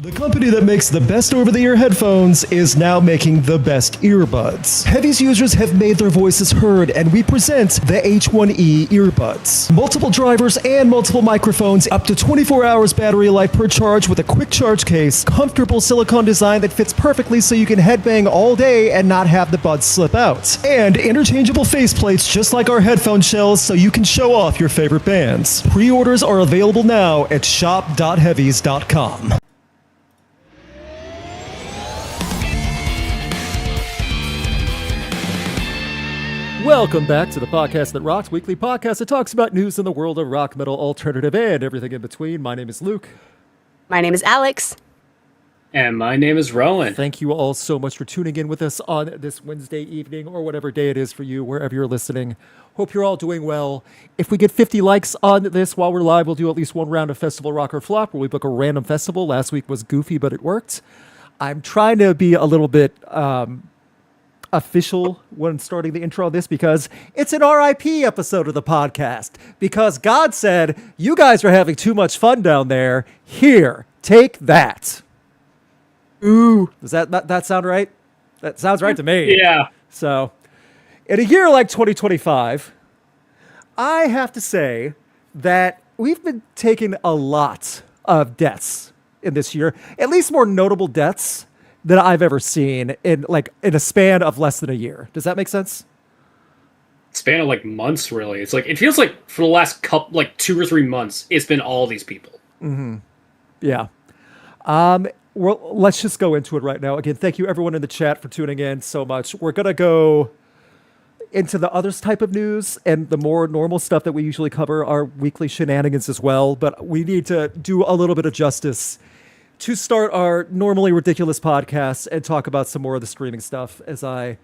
The company that makes the best over-the-ear headphones is now making the best earbuds. Heavy's users have made their voices heard, and we present the H1E earbuds. Multiple drivers and multiple microphones, up to 24 hours battery life per charge with a quick charge case, comfortable silicone design that fits perfectly so you can headbang all day and not have the buds slip out. And interchangeable faceplates just like our headphone shells so you can show off your favorite bands. Pre-orders are available now at shop.heavies.com. Welcome back to the podcast that rocks, weekly podcast that talks about news in the world of rock, metal, alternative, and everything in between. My name is Luke. My name is Alex. And my name is Rowan. Thank you all so much for tuning in with us on this Wednesday evening or whatever day it is for you, wherever you're listening. Hope you're all doing well. If we get 50 likes on this while we're live, we'll do at least one round of Festival Rock or Flop where we book a random festival. Last week was goofy, but it worked. I'm trying to be a little bit official when starting the intro of this because it's an R.I.P. episode of the podcast. Because God said, you guys are having too much fun down there. Here, take that. Ooh. Does that sound right? That sounds right to me. Yeah. So, in a year like 2025, I have to say that we've been taking a lot of deaths in this year, at least more notable deaths that I've ever seen in a span of less than a year. Does that make sense? Span of like months, really. It's like, it feels like for the last couple, like 2 or 3 months, it's been all these people. Mm-hmm. Yeah. Well, let's just go into it right now. Again, thank you everyone in the chat for tuning in so much. We're going to go into the others type of news and the more normal stuff that we usually cover, our weekly shenanigans as well. But we need to do a little bit of justice to start our normally ridiculous podcast and talk about some more of the streaming stuff as I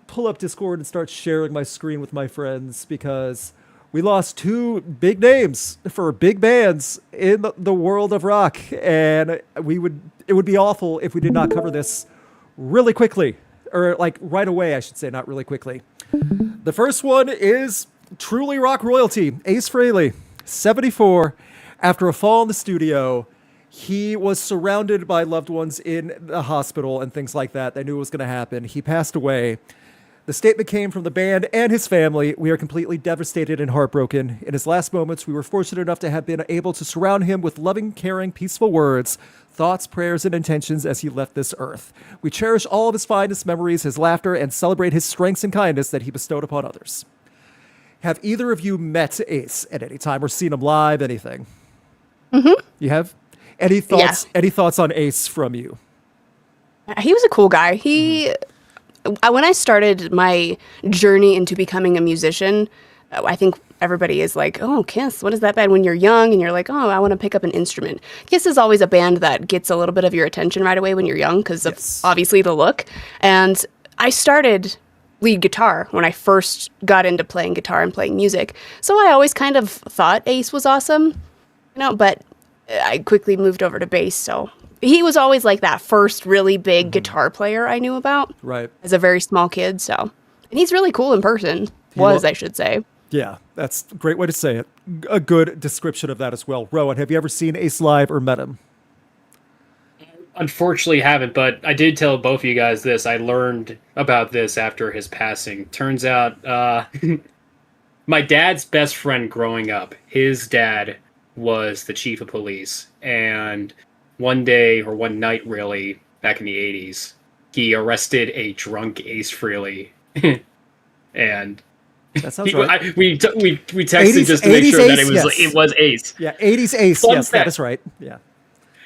pull up Discord and start sharing my screen with my friends, because we lost 2 big names for big bands in the world of rock, and it would be awful if we did not cover this really quickly, or like right away, I should say, not really quickly. The first one is truly rock royalty, Ace Frehley, 74, after a fall in the studio. He was surrounded by loved ones in the hospital and things like that. They knew it was going to happen. He passed away. The statement came from the band and his family. We are completely devastated and heartbroken. In his last moments, we were fortunate enough to have been able to surround him with loving, caring, peaceful words, thoughts, prayers, and intentions as he left this earth. We cherish all of his finest memories, his laughter, and celebrate his strengths and kindness that he bestowed upon others. Have either of you met Ace at any time or seen him live, anything? Mm-hmm. You have? Any thoughts? Yeah. Any thoughts on Ace from you? He was a cool guy. When I started my journey into becoming a musician, I think everybody is like, oh, Kiss, what is that band? When you're young and you're like, oh, I want to pick up an instrument. Kiss is always a band that gets a little bit of your attention right away when you're young because of obviously the look. And I started lead guitar when I first got into playing guitar and playing music. So I always kind of thought Ace was awesome, but I quickly moved over to bass, so he was always like that first really big guitar player I knew about. Right. As a very small kid, so. And he's really cool in person. I should say. Yeah, that's a great way to say it. A good description of that as well. Rowan, have you ever seen Ace live or met him? Unfortunately haven't, but I did tell both of you guys this. I learned about this after his passing. Turns out, my dad's best friend growing up, his dad was the chief of police, and one day, or one night really, back in the 80s, he arrested a drunk Ace Frehley. And that sounds right. We texted just to make sure that it was Ace. Yeah, 80s Ace, yes, that is right. Yeah.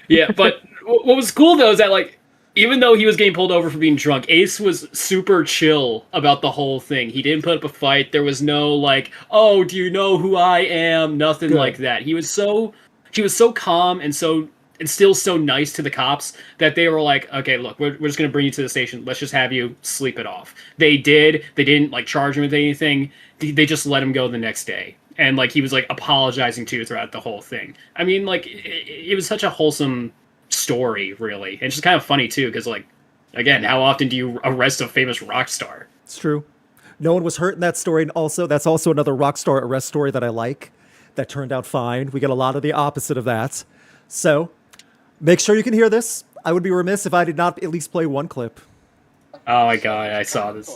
Yeah, but what was cool though is that even though he was getting pulled over for being drunk, Ace was super chill about the whole thing. He didn't put up a fight. There was no oh, do you know who I am? Nothing like that. He was so calm and still so nice to the cops that they were like, okay, look, we're just gonna bring you to the station. Let's just have you sleep it off. They did. They didn't charge him with anything. They just let him go the next day. And he was apologizing to you throughout the whole thing. I mean, it was such a wholesome story, really. And it's just kind of funny too, because again, how often do you arrest a famous rock star? It's true. No one was hurt in that story, and that's also another rock star arrest story that I like that turned out fine. We get a lot of the opposite of that. So Make sure you can hear this. I would be remiss if I did not at least play one clip. Oh my god, I saw this.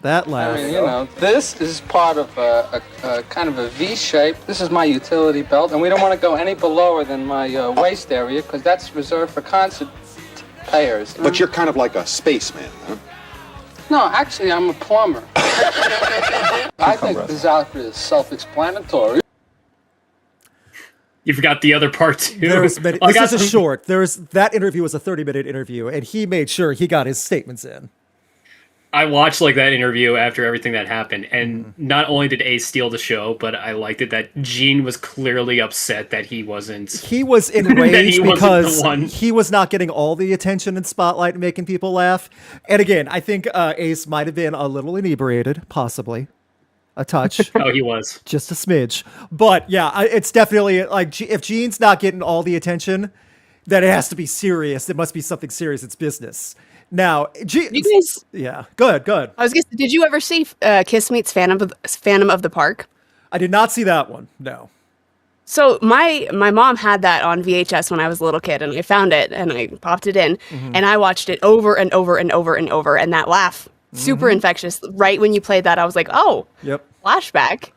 That laugh. I mean, this is part of a kind of a V shape. This is my utility belt, and we don't want to go any below than my waist area, because that's reserved for concert payers. But you're kind of like a spaceman, huh? No, actually, I'm a plumber. I think this outfit is self-explanatory. You forgot the other part too. This is a short. That interview was a 30-minute interview, and he made sure he got his statements in. I watched like that interview after everything that happened, and not only did Ace steal the show, but I liked it that Gene was clearly upset that he wasn't. He was enraged because the one. he was not getting all the attention and spotlight and making people laugh. And again, I think Ace might have been a little inebriated, possibly a touch. Oh, he was just a smidge. But yeah, it's definitely like if Gene's not getting all the attention, then it has to be serious. It must be something serious. It's business. Now, yeah, go ahead. I was gonna say, did you ever see Kiss Meets Phantom of the Park? I did not see that one. No. So my mom had that on VHS when I was a little kid, and I found it and I popped it in, and I watched it over and over and over and over, and that laugh, super infectious. Right when you played that, I was like, oh, yep, flashback.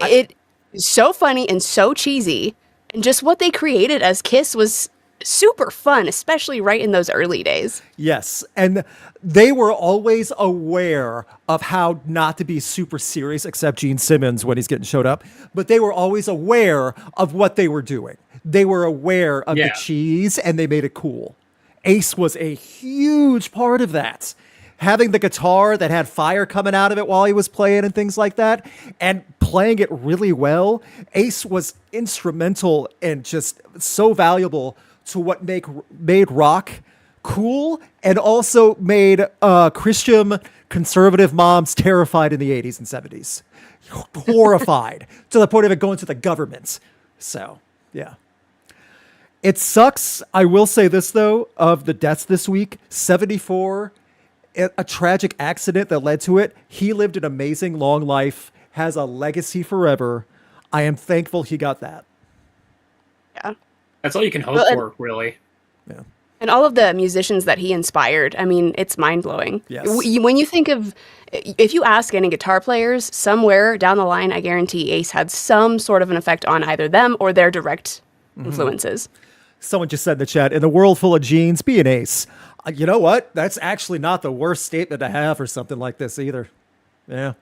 It is so funny and so cheesy, and just what they created as Kiss was super fun, especially right in those early days. Yes, and they were always aware of how not to be super serious, except Gene Simmons when he's getting showed up, but they were always aware of what they were doing. They were aware of the cheese, and they made it cool. Ace was a huge part of that. Having the guitar that had fire coming out of it while he was playing and things like that, and playing it really well, Ace was instrumental and just so valuable to what made rock cool, and also made Christian conservative moms terrified in the 80s and 70s. Horrified to the point of it going to the government. So, yeah. It sucks. I will say this, though, of the deaths this week, 74, a tragic accident that led to it. He lived an amazing long life, has a legacy forever. I am thankful he got that. Yeah. That's all you can hope for, really. Yeah. And all of the musicians that he inspired, I mean, it's mind-blowing. Yes. When you think of, if you ask any guitar players, somewhere down the line, I guarantee Ace had some sort of an effect on either them or their direct influences. Someone just said in the chat, in a world full of Genes, be an Ace. You know what? That's actually not the worst statement to have for something like this either. Yeah.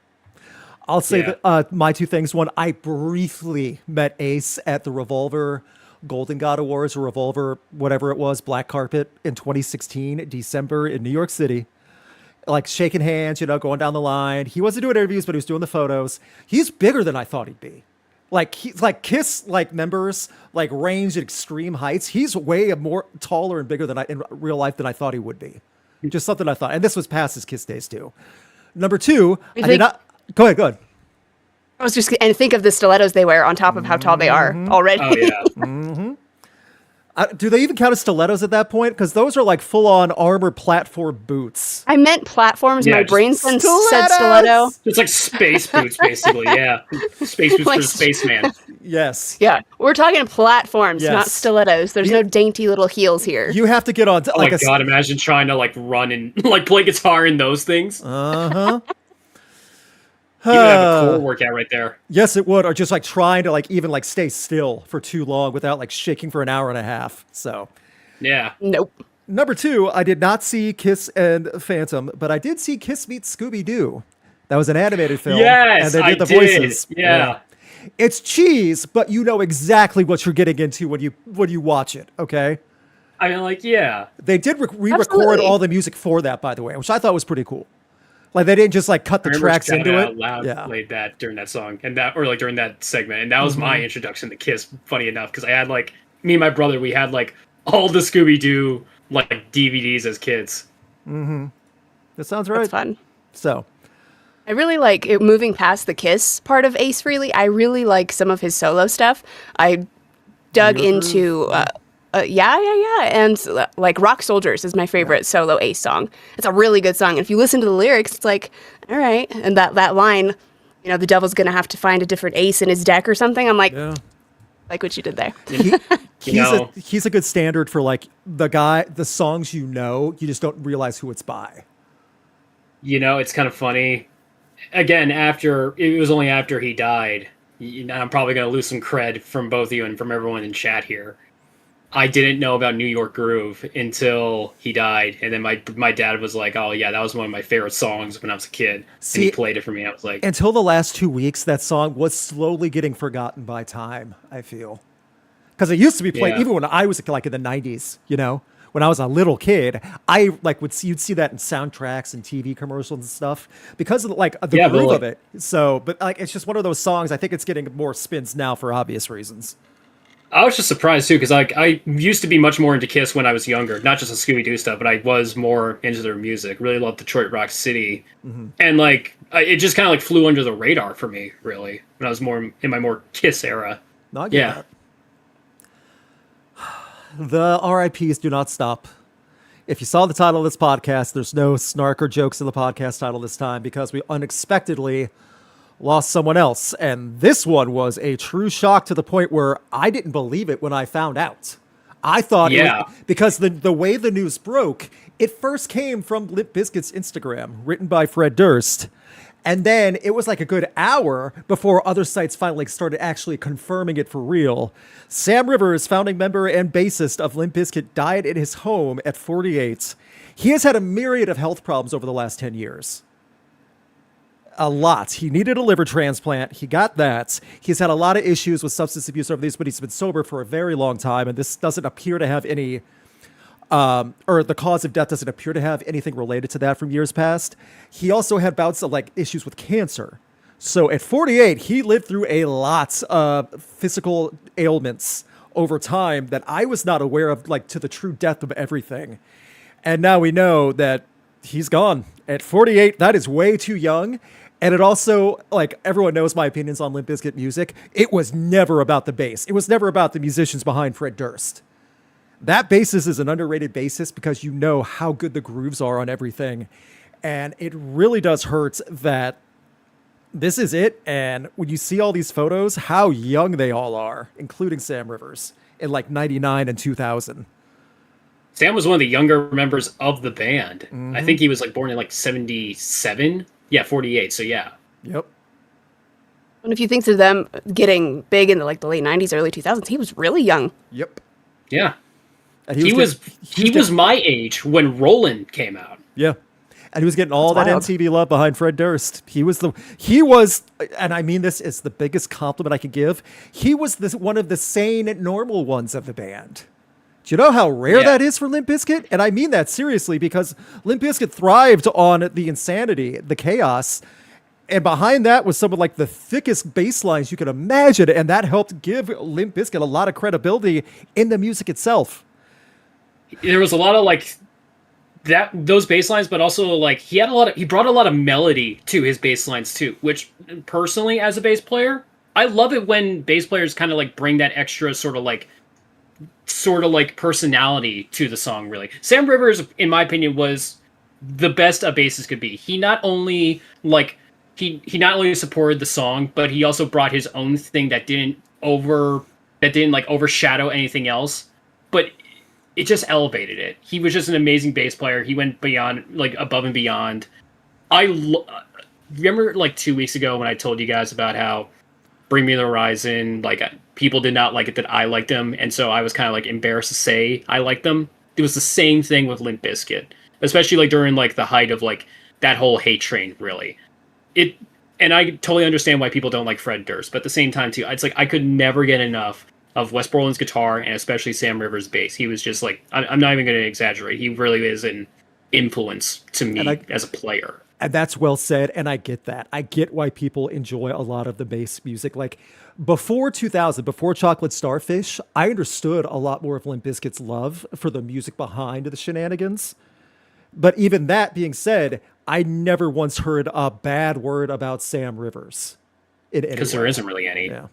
I'll say that my two things. One, I briefly met Ace at the Revolver Golden God Awards, or Revolver, whatever it was, Black Carpet in 2016, December in New York City. Like shaking hands, going down the line. He wasn't doing interviews, but he was doing the photos. He's bigger than I thought he'd be. Like he's like Kiss members range at extreme heights. He's way more taller and bigger than in real life than I thought he would be. Just something I thought, and this was past his Kiss days too. Number two, I did not. Go ahead. I was just, and think of the stilettos they wear on top of how tall they are already. Oh, yeah. Do they even count as stilettos at that point? Because those are like full-on armor platform boots. I meant platforms. Yeah, my brain said stiletto. It's like space boots, basically. Yeah, space boots for the spaceman. Yes. Yeah, we're talking platforms, not Yes. stilettos. There's no dainty little heels here. You have to get on. Oh my god! Imagine trying to run and play guitar in those things. You would have a core workout right there. Yes, it would. Or just trying to even stay still for too long without shaking for an hour and a half. So, yeah. Nope. Number two, I did not see Kiss and Phantom, but I did see Kiss Meet Scooby-Doo. That was an animated film. Yes, and they did the voices. Yeah. It's cheese, but you know exactly what you're getting into when you watch it. Okay. I mean, yeah. They did re-record all the music for that, by the way, which I thought was pretty cool. They didn't just cut the tracks into it. Out Loud played that during that song and during that segment, and that was my introduction to Kiss. Funny enough, because I had me and my brother, we had all the Scooby Doo DVDs as kids. Mm-hmm. That sounds right. That's fun. So, I really like it, moving past the Kiss part of Ace Frehley. I really like some of his solo stuff. I dug into. And Rock Soldiers is my favorite solo Ace song. It's a really good song. And if you listen to the lyrics, it's all right. And that line, the devil's going to have to find a different ace in his deck or something. I'm like, Like what you did there. He's a good standard for like the songs you you just don't realize who it's by. It's kind of funny. Again, it was only after he died, and I'm probably going to lose some cred from both of you and from everyone in chat here. I didn't know about New York Groove until he died, and then my dad was like, "Oh yeah, that was one of my favorite songs when I was a kid." And he played it for me. I was like, until the last 2 weeks, that song was slowly getting forgotten by time. I feel because it used to be played even when I was like in the '90s. When I was a little kid, I like you'd see that in soundtracks and TV commercials and stuff because of the groove of it. So, but like it's just one of those songs. I think it's getting more spins now for obvious reasons. I was just surprised too, because I used to be much more into Kiss when I was younger, not just the Scooby-Doo stuff, but I was more into their music. Really loved Detroit Rock City, and it just kind of flew under the radar for me. Really, when I was more in my more Kiss era. No, that. The R.I.Ps do not stop. If you saw the title of this podcast, there's no snark or jokes in the podcast title this time because we unexpectedly lost someone else. And this one was a true shock to the point where I didn't believe it when I found out. I thought because the way the news broke, it first came from Limp Bizkit's Instagram, written by Fred Durst. And then it was like a good hour before other sites finally started actually confirming it for real. Sam Rivers, founding member and bassist of Limp Bizkit, died in his home at 48. He has had a myriad of health problems over the last 10 years. A lot. He needed a liver transplant. He got that. He's had a lot of issues with substance abuse over these, but he's been sober for a very long time, and this doesn't appear to have any, or the cause of death doesn't appear to have anything related to that from years past. He also had bouts of issues with cancer. So at 48, he lived through a lot of physical ailments over time that I was not aware of, to the true depth of everything. And now we know that he's gone. At 48, that is way too young. And it also, everyone knows my opinions on Limp Bizkit music. It was never about the bass. It was never about the musicians behind Fred Durst. That bassist is an underrated bassist because you know how good the grooves are on everything. And it really does hurt that this is it. And when you see all these photos, how young they all are, including Sam Rivers in 99 and 2000. Sam was one of the younger members of the band. Mm-hmm. I think he was born in 77. Yeah, 48. So yeah. Yep. And if you think of them getting big in the late 90s, early 2000s, he was really young. Yep. Yeah. And he was my age when Rollin' came out. Yeah. And he was getting all that MTV love behind Fred Durst. He was, and I mean this is the biggest compliment I can give. He was one of the sane, normal ones of the band. Do you know how rare that is for Limp Bizkit? And I mean that seriously because Limp Bizkit thrived on the insanity, the chaos. And behind that was some of the thickest bass lines you could imagine. And that helped give Limp Bizkit a lot of credibility in the music itself. There was a lot of those bass lines, but also he brought a lot of melody to his bass lines too, which personally as a bass player, I love it when bass players kind of bring that extra sort of personality to the song. Really, Sam Rivers, in my opinion, was the best a bassist could be. He not only he not only supported the song, but he also brought his own thing that didn't overshadow anything else. But it just elevated it. He was just an amazing bass player. He went beyond, above and beyond. Remember 2 weeks ago when I told you guys about how Bring Me the Horizon, people did not like it that I liked them, and so I was kind of embarrassed to say I liked them. It was the same thing with Limp Bizkit, especially during the height of that whole hate train. Really, and I totally understand why people don't like Fred Durst, but at the same time too, it's I could never get enough of Wes Borland's guitar and especially Sam Rivers' bass. He was just I'm not even going to exaggerate. He really is an influence to me as a player. And that's well said, and I get that. I get why people enjoy a lot of the bass music. Before 2000, before Chocolate Starfish, I understood a lot more of Limp Bizkit's love for the music behind the shenanigans. But even that being said, I never once heard a bad word about Sam Rivers. Because there isn't really any. Yeah.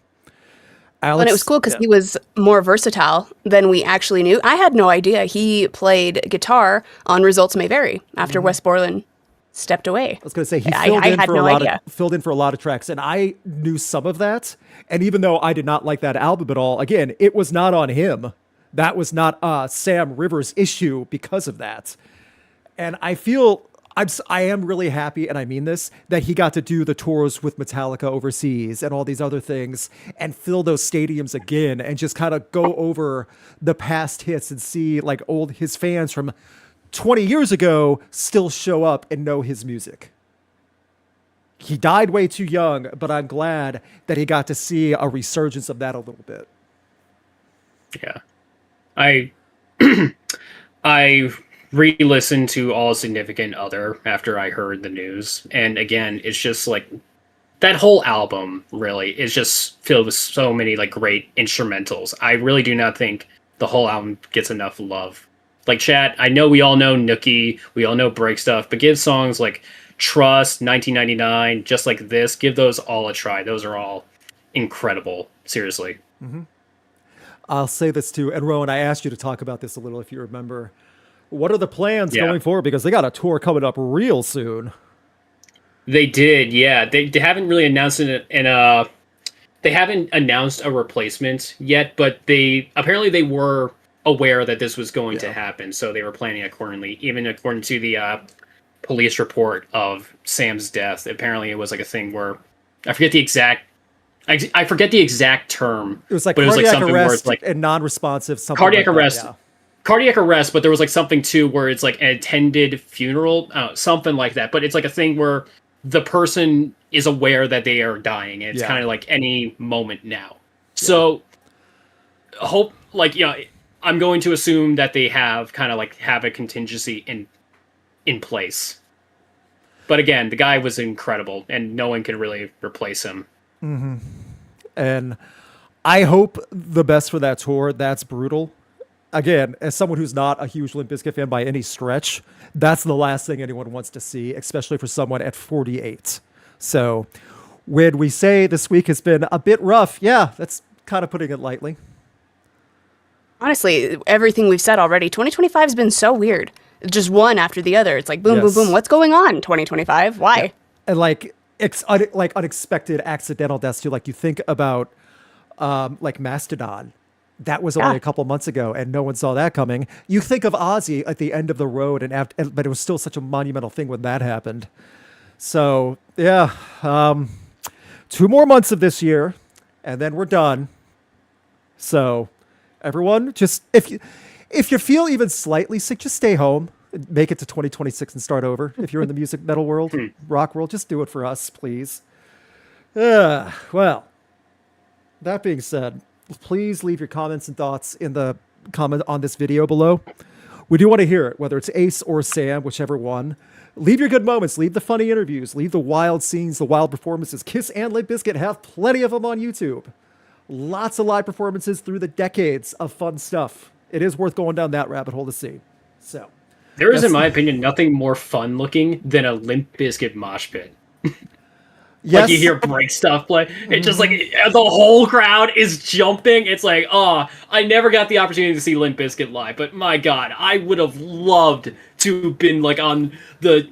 Alex, and it was cool because he was more versatile than we actually knew. I had no idea he played guitar on Results May Vary after Wes Borland stepped away. I was going to say he I filled in had for no a lot idea. of filled in for a lot of tracks, and I knew some of that. And even though I did not like that album at all, again, it was not on him. That was not Sam Rivers' issue because of that. And I feel I am really happy, and I mean this, that he got to do the tours with Metallica overseas and all these other things and fill those stadiums again and just kind of go over the past hits and see like his fans from 20 years ago still show up and know his music. He died way too young, but I'm glad that he got to see a resurgence of that a little bit. Yeah. I re-listened to All Significant Other after I heard the news. And again, it's just like that whole album really is just filled with so many like great instrumentals. I really do not think the whole album gets enough love. Like chat, I know we all know Nookie, we all know Break Stuff, but give songs like Trust, 1999, Just Like This, give those all a try. Those are all incredible. Seriously. Mm-hmm. I'll say this too, and Rowan, I asked you to talk about this a little if you remember. What are the plans going forward? Because they got a tour coming up real soon. They did, yeah. They haven't really announced it, and they haven't announced a replacement yet. But they were aware that this was going to happen, so they were planning accordingly. Even according to the police report of Sam's death, apparently it was like a thing where I forget the exact term. It was like but cardiac it was like something arrest where it's like and non-responsive. Something cardiac like arrest. That, yeah. Cardiac arrest, but there was like something too where it's like an attended funeral, something like that. But it's like a thing where the person is aware that they are dying, and it's kind of like any moment now. So, hope I'm going to assume that they have a contingency in place. But again, the guy was incredible, and no one can really replace him. Mm-hmm. And I hope the best for that tour. That's brutal. Again, as someone who's not a huge Limp Bizkit fan by any stretch, that's the last thing anyone wants to see, especially for someone at 48. So when we say this week has been a bit rough, that's kind of putting it lightly. Honestly, everything we've said already, 2025 has been so weird. Just one after the other. It's like boom, boom, boom. What's going on? 2025? Why? Yeah. And like unexpected accidental deaths too. Like you think about like Mastodon. That was only a couple months ago, and no one saw that coming. You think of Ozzy at the end of the road, but it was still such a monumental thing when that happened. So 2 more months of this year, and then we're done. So everyone, just if you feel even slightly sick, just stay home. Make it to 2026 and start over. If you're in the music metal world, rock world, just do it for us, please. Well, that being said, please leave your comments and thoughts in the comment on this video below. We do want to hear it, whether it's Ace or Sam, whichever one. Leave your good moments, leave the funny interviews, leave the wild scenes, the wild performances. Kiss and Limp Bizkit have plenty of them on YouTube. Lots of live performances through the decades of fun stuff. It is worth going down that rabbit hole to see. So there is, in my opinion, nothing more fun looking than a Limp Bizkit mosh pit. Yes. Like you hear Break Stuff play. It's just like the whole crowd is jumping. It's like, I never got the opportunity to see Limp Bizkit live, but my God, I would have loved to have been like on the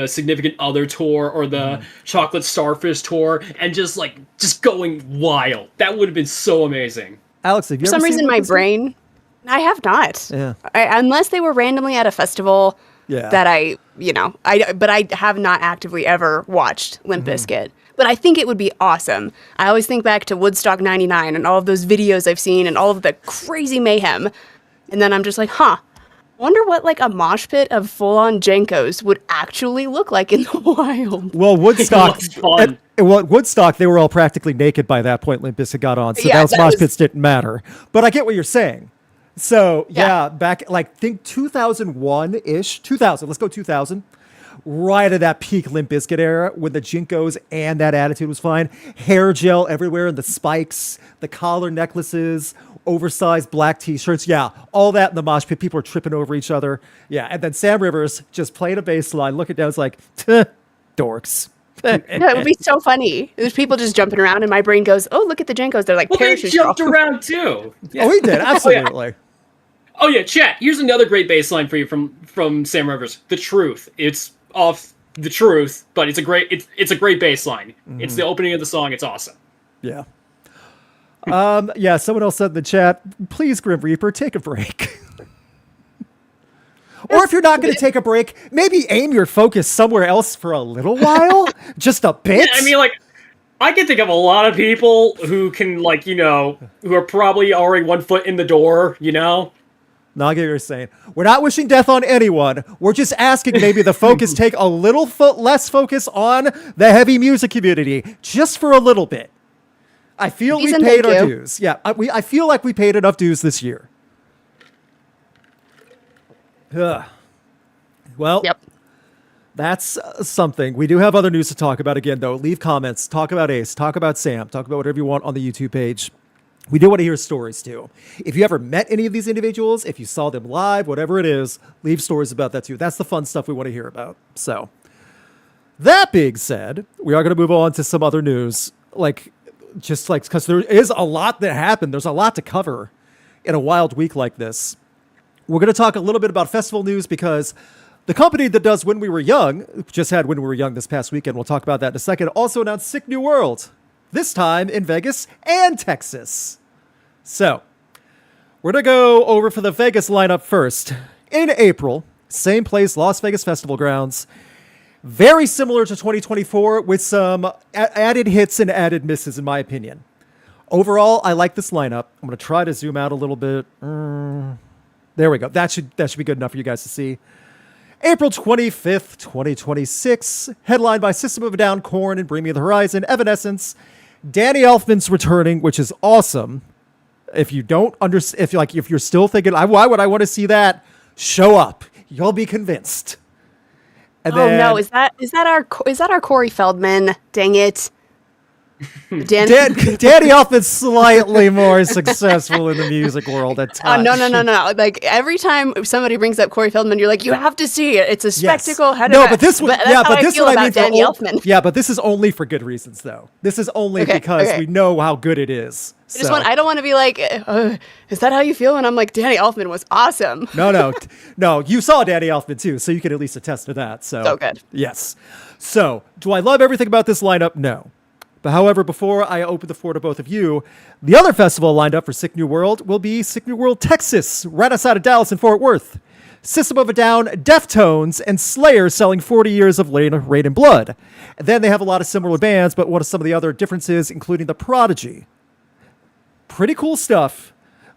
Significant Other tour or the Chocolate Starfish tour and just going wild. That would have been so amazing. Alex, have you For some reason, my brain, I have not. Yeah. Unless they were randomly at a festival. Yeah. That I have not actively ever watched Limp Bizkit. But I think it would be awesome. I always think back to Woodstock 99 and all of those videos I've seen and all of the crazy mayhem. And then I'm just like, wonder what like a mosh pit of full-on Jenkos would actually look like in the wild. Well, Woodstock, fun. Woodstock, they were all practically naked by that point. Limp Bizkit got on, so those mosh pits didn't matter. But I get what you're saying. So, back, think 2001-ish. 2000, let's go 2000. Right at that peak Limp Bizkit era when the Jinkos and that attitude was fine. Hair gel everywhere and the spikes, the collar necklaces, oversized black T-shirts. Yeah, all that in the mosh pit. People are tripping over each other. Yeah, and then Sam Rivers just playing a bass line, looking down, it's like, dorks. No, it would be so funny. There's people just jumping around and my brain goes, oh, look at the Jenkos. They're like Well, they parachute jumped off. around too. Oh, he did, absolutely. Oh yeah, chat. Here's another great bass line for you from Sam Rivers. The Truth. It's off The Truth, but it's a great bass line. It's the opening of the song. It's awesome. Yeah. Yeah, someone else said in the chat, please, Grim Reaper, take a break. Or if you're not going to take a break, maybe aim your focus somewhere else for a little while. Just a bit. I mean, like, I can think of a lot of people who can, like, who are probably already 1 foot in the door, No, I get what you're saying. We're not wishing death on anyone. We're just asking maybe the focus take a little less focus on the heavy music community, just for a little bit. I feel we paid our dues. Yeah, I feel like we paid enough dues this year. Well, Yep. That's something. We do have other news to talk about again, though. Leave comments. Talk about Ace. Talk about Sam. Talk about whatever you want on the YouTube page. We do want to hear stories, too. If you ever met any of these individuals, if you saw them live, whatever it is, leave stories about that, too. That's the fun stuff we want to hear about. So, that being said, we are going to move on to some other news. Because there is a lot that happened. There's a lot to cover in a wild week like this. We're going to talk a little bit about festival news because the company that does When We Were Young just had When We Were Young this past weekend. We'll talk about that in a second. Also announced Sick New World, this time in Vegas and Texas. So, we're going to go over for the Vegas lineup first. In April, same place, Las Vegas Festival Grounds. Very similar to 2024 with some added hits and added misses, in my opinion. Overall, I like this lineup. I'm going to try to zoom out a little bit. There we go. That should be good enough for you guys to see. April 25th, 2026. Headlined by System of a Down, Korn, and Bring Me the Horizon, Evanescence. Danny Elfman's returning, which is awesome. If you don't understand, if you're still thinking, why would I want to see that? Show up. You'll be convinced. And no! Is that our Corey Feldman? Dang it! Danny Elfman's slightly more successful in the music world at times. No. Like every time somebody brings up Corey Feldman, you're like, you have to see it. It's a spectacle. Yes. No, but this one, Danny Elfman. Yeah, but this is only for good reasons, though. This is only because we know how good it is. I don't want to be like, is that how you feel? And I'm like, Danny Elfman was awesome. No. You saw Danny Elfman too, so you can at least attest to that. So good. Yes. So, do I love everything about this lineup? No. But however, before I open the floor to both of you, the other festival lined up for Sick New World will be Sick New World Texas, right outside of Dallas and Fort Worth. System of a Down, Deftones, and Slayer selling 40 years of Rain and Blood. And then they have a lot of similar bands, but what are some of the other differences, including The Prodigy? Pretty cool stuff.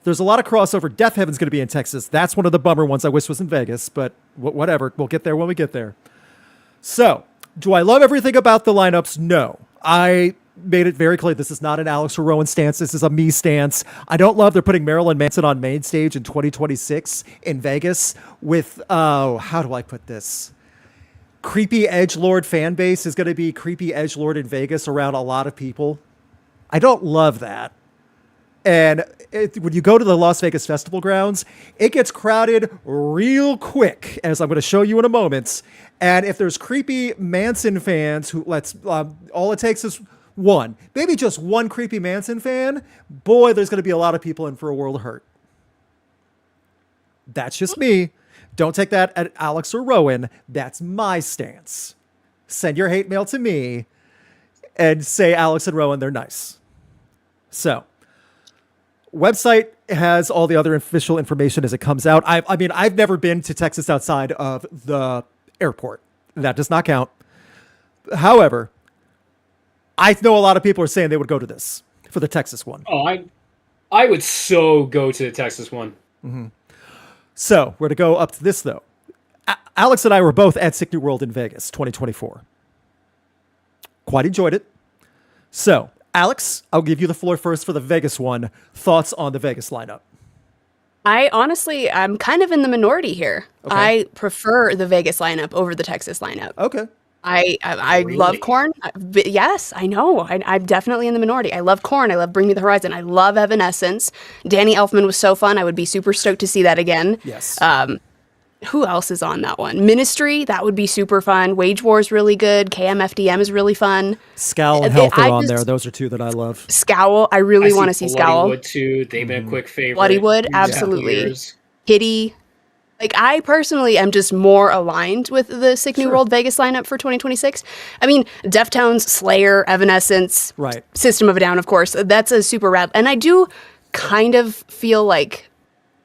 There's a lot of crossover. Death Heaven's going to be in Texas. That's one of the bummer ones I wish was in Vegas, but whatever. We'll get there when we get there. So, do I love everything about the lineups? No. I made it very clear this is not an Alex Rowan stance. This is a me stance. I don't love they're putting Marilyn Manson on main stage in 2026 in Vegas with, how do I put this? Creepy edgelord fan base is going to be creepy edgelord in Vegas around a lot of people. I don't love that. And when you go to the Las Vegas Festival Grounds, it gets crowded real quick, as I'm going to show you in a moment. And if there's creepy Manson fans who all it takes is one, maybe just one creepy Manson fan, boy, there's going to be a lot of people in for a world of hurt. That's just me. Don't take that at Alex or Rowan. That's my stance. Send your hate mail to me and say Alex and Rowan, they're nice. So, website has all the other official information as it comes out. I've never been to Texas outside of the airport. That does not count. However, I know a lot of people are saying they would go to this for the Texas one. Oh, I would so go to the Texas one. Mm-hmm. So we're to go up to this though. Alex and I were both at Sick New World in Vegas 2024. Quite enjoyed it. So, Alex, I'll give you the floor first for the Vegas one. Thoughts on the Vegas lineup? I'm kind of in the minority here. Okay. I prefer the Vegas lineup over the Texas lineup. Okay. I Really? love Korn. Yes, I know. I'm definitely in the minority. I love Korn. I love Bring Me the Horizon. I love Evanescence. Danny Elfman was so fun. I would be super stoked to see that again. Yes. Who else is on that one? Ministry, that would be super fun. Wage War is really good. KMFDM is really fun. Scowl and Health are on there. Those are two that I love. Scowl, I really want to see Scowl. Bloodywood too. They've been a quick favorite. Bloodywood, in recent absolutely. years. Kitty. Like, I personally am just more aligned with the Sick New World Vegas lineup for 2026. I mean, Deftones, Slayer, Evanescence, Right. System of a Down, of course. That's a super rad. And I do kind of feel like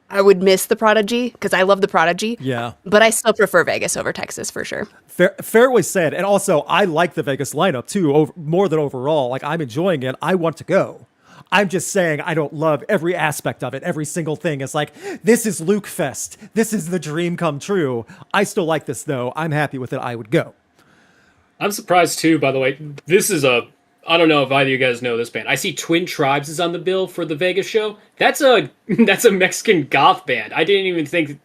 I would miss the Prodigy because I love the Prodigy. Yeah. But I still prefer Vegas over Texas for sure. Fairly said. And also, I like the Vegas lineup too, more than overall. Like, I'm enjoying it. I want to go. I'm just saying I don't love every aspect of it. Every single thing is like, this is Luke Fest. This is the dream come true. I still like this, though. I'm happy with it. I would go. I'm surprised, too, by the way. This is I don't know if either of you guys know this band. I see Twin Tribes is on the bill for the Vegas show. That's a Mexican goth band. I didn't even think...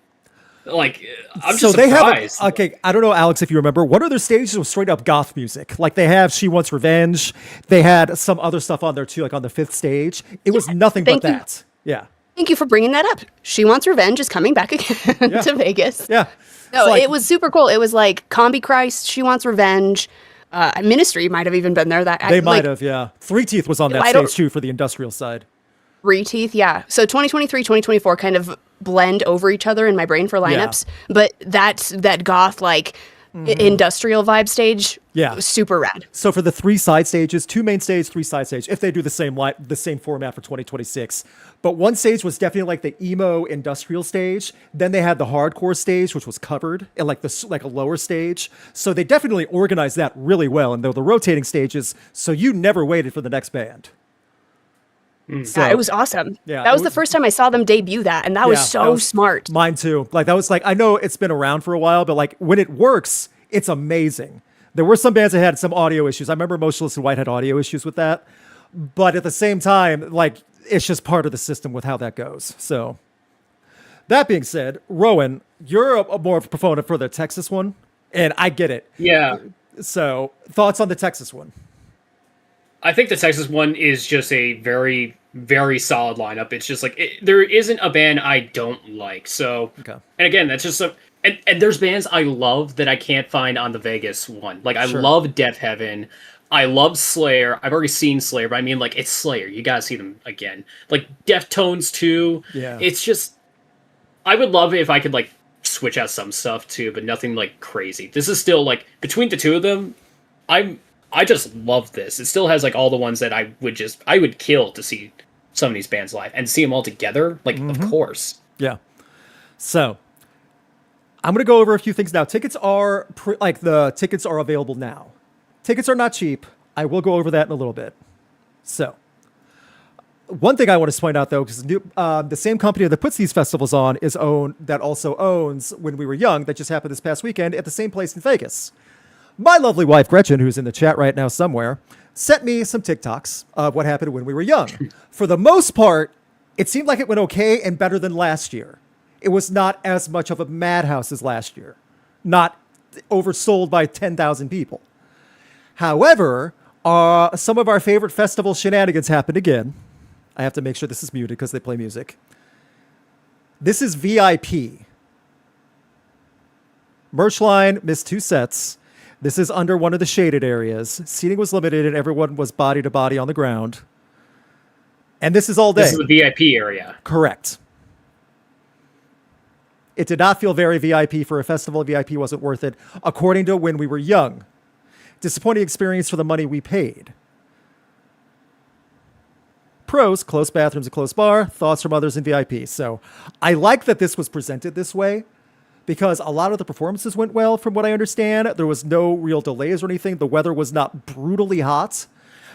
Like, I'm just surprised. Okay, I don't know, Alex, if you remember, one of their stages was straight up goth music. Like, they have She Wants Revenge. They had some other stuff on there, too, like on the 5th stage. It was nothing but that. Yeah. Thank you for bringing that up. She Wants Revenge is coming back again to Vegas. Yeah. No, like, it was super cool. It was like Combi Christ, She Wants Revenge. Ministry might have even been there. They might have, yeah. Three Teeth was on that stage, too, for the industrial side. Three Teeth, yeah. So 2023, 2024 kind of blend over each other in my brain for lineups. Yeah. But that goth, like, industrial vibe stage, was super rad. So for the 3 side stages, 2 main stage, 3 side stage, if they do the same format for 2026. But one stage was definitely like the emo industrial stage. Then they had the hardcore stage, which was covered in like a lower stage. So they definitely organized that really well. And they're the rotating stages, so you never waited for the next band. So, yeah, it was awesome. Yeah, that was the first time I saw them debut that, and that was so smart. Mine too. Like, that was like, I know it's been around for a while, but like when it works, it's amazing. There were some bands that had some audio issues. I remember Motionless in White had audio issues with that. But at the same time, like, it's just part of the system with how that goes. So that being said, Rowan, you're more of a proponent for the Texas one, and I get it. Yeah. So thoughts on the Texas one? I think the Texas one is just a very, very solid lineup. It's just like, there isn't a band I don't like. So, and again, that's just and there's bands I love that I can't find on the Vegas one. Like, I love Death Heaven. I love Slayer. I've already seen Slayer, but I mean, like, it's Slayer. You gotta see them again. Like, Deftones too. Yeah. It's just, I would love it if I could, like, switch out some stuff too, but nothing, like, crazy. This is still, like, between the two of them, I just love this. It still has like all the ones that I would kill to see some of these bands live and see them all together. Like, of course. Yeah. So I'm going to go over a few things now. Tickets are available now. Tickets are not cheap. I will go over that in a little bit. So one thing I want to point out though, because the same company that puts these festivals on also owns When We Were Young, that just happened this past weekend at the same place in Vegas. My lovely wife, Gretchen, who's in the chat right now somewhere, sent me some TikToks of what happened when we were young. For the most part, it seemed like it went okay and better than last year. It was not as much of a madhouse as last year. Not oversold by 10,000 people. However, some of our favorite festival shenanigans happened again. I have to make sure this is muted because they play music. This is VIP. Merch line missed 2 sets. This is under one of the shaded areas. Seating was limited and everyone was body to body on the ground. And this is all day. This is the VIP area. Correct. It did not feel very VIP for a festival. VIP wasn't worth it, according to When We Were Young. Disappointing experience for the money we paid. Pros, close bathrooms and close bar. Thoughts from others in VIP. So I like that this was presented this way, because a lot of the performances went well, from what I understand. There was no real delays or anything. The weather was not brutally hot.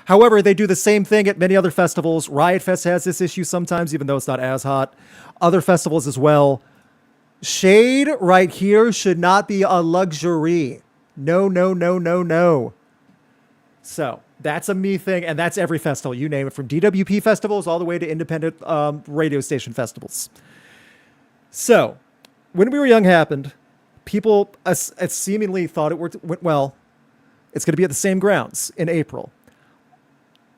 However, they do the same thing at many other festivals. Riot Fest has this issue sometimes, even though it's not as hot. Other festivals as well. Shade right here should not be a luxury. No, no, no, no, no. So that's a me thing, and that's every festival. You name it, from DWP festivals all the way to independent radio station festivals. So When We Were Young happened, people seemingly thought it went well. It's going to be at the same grounds in April.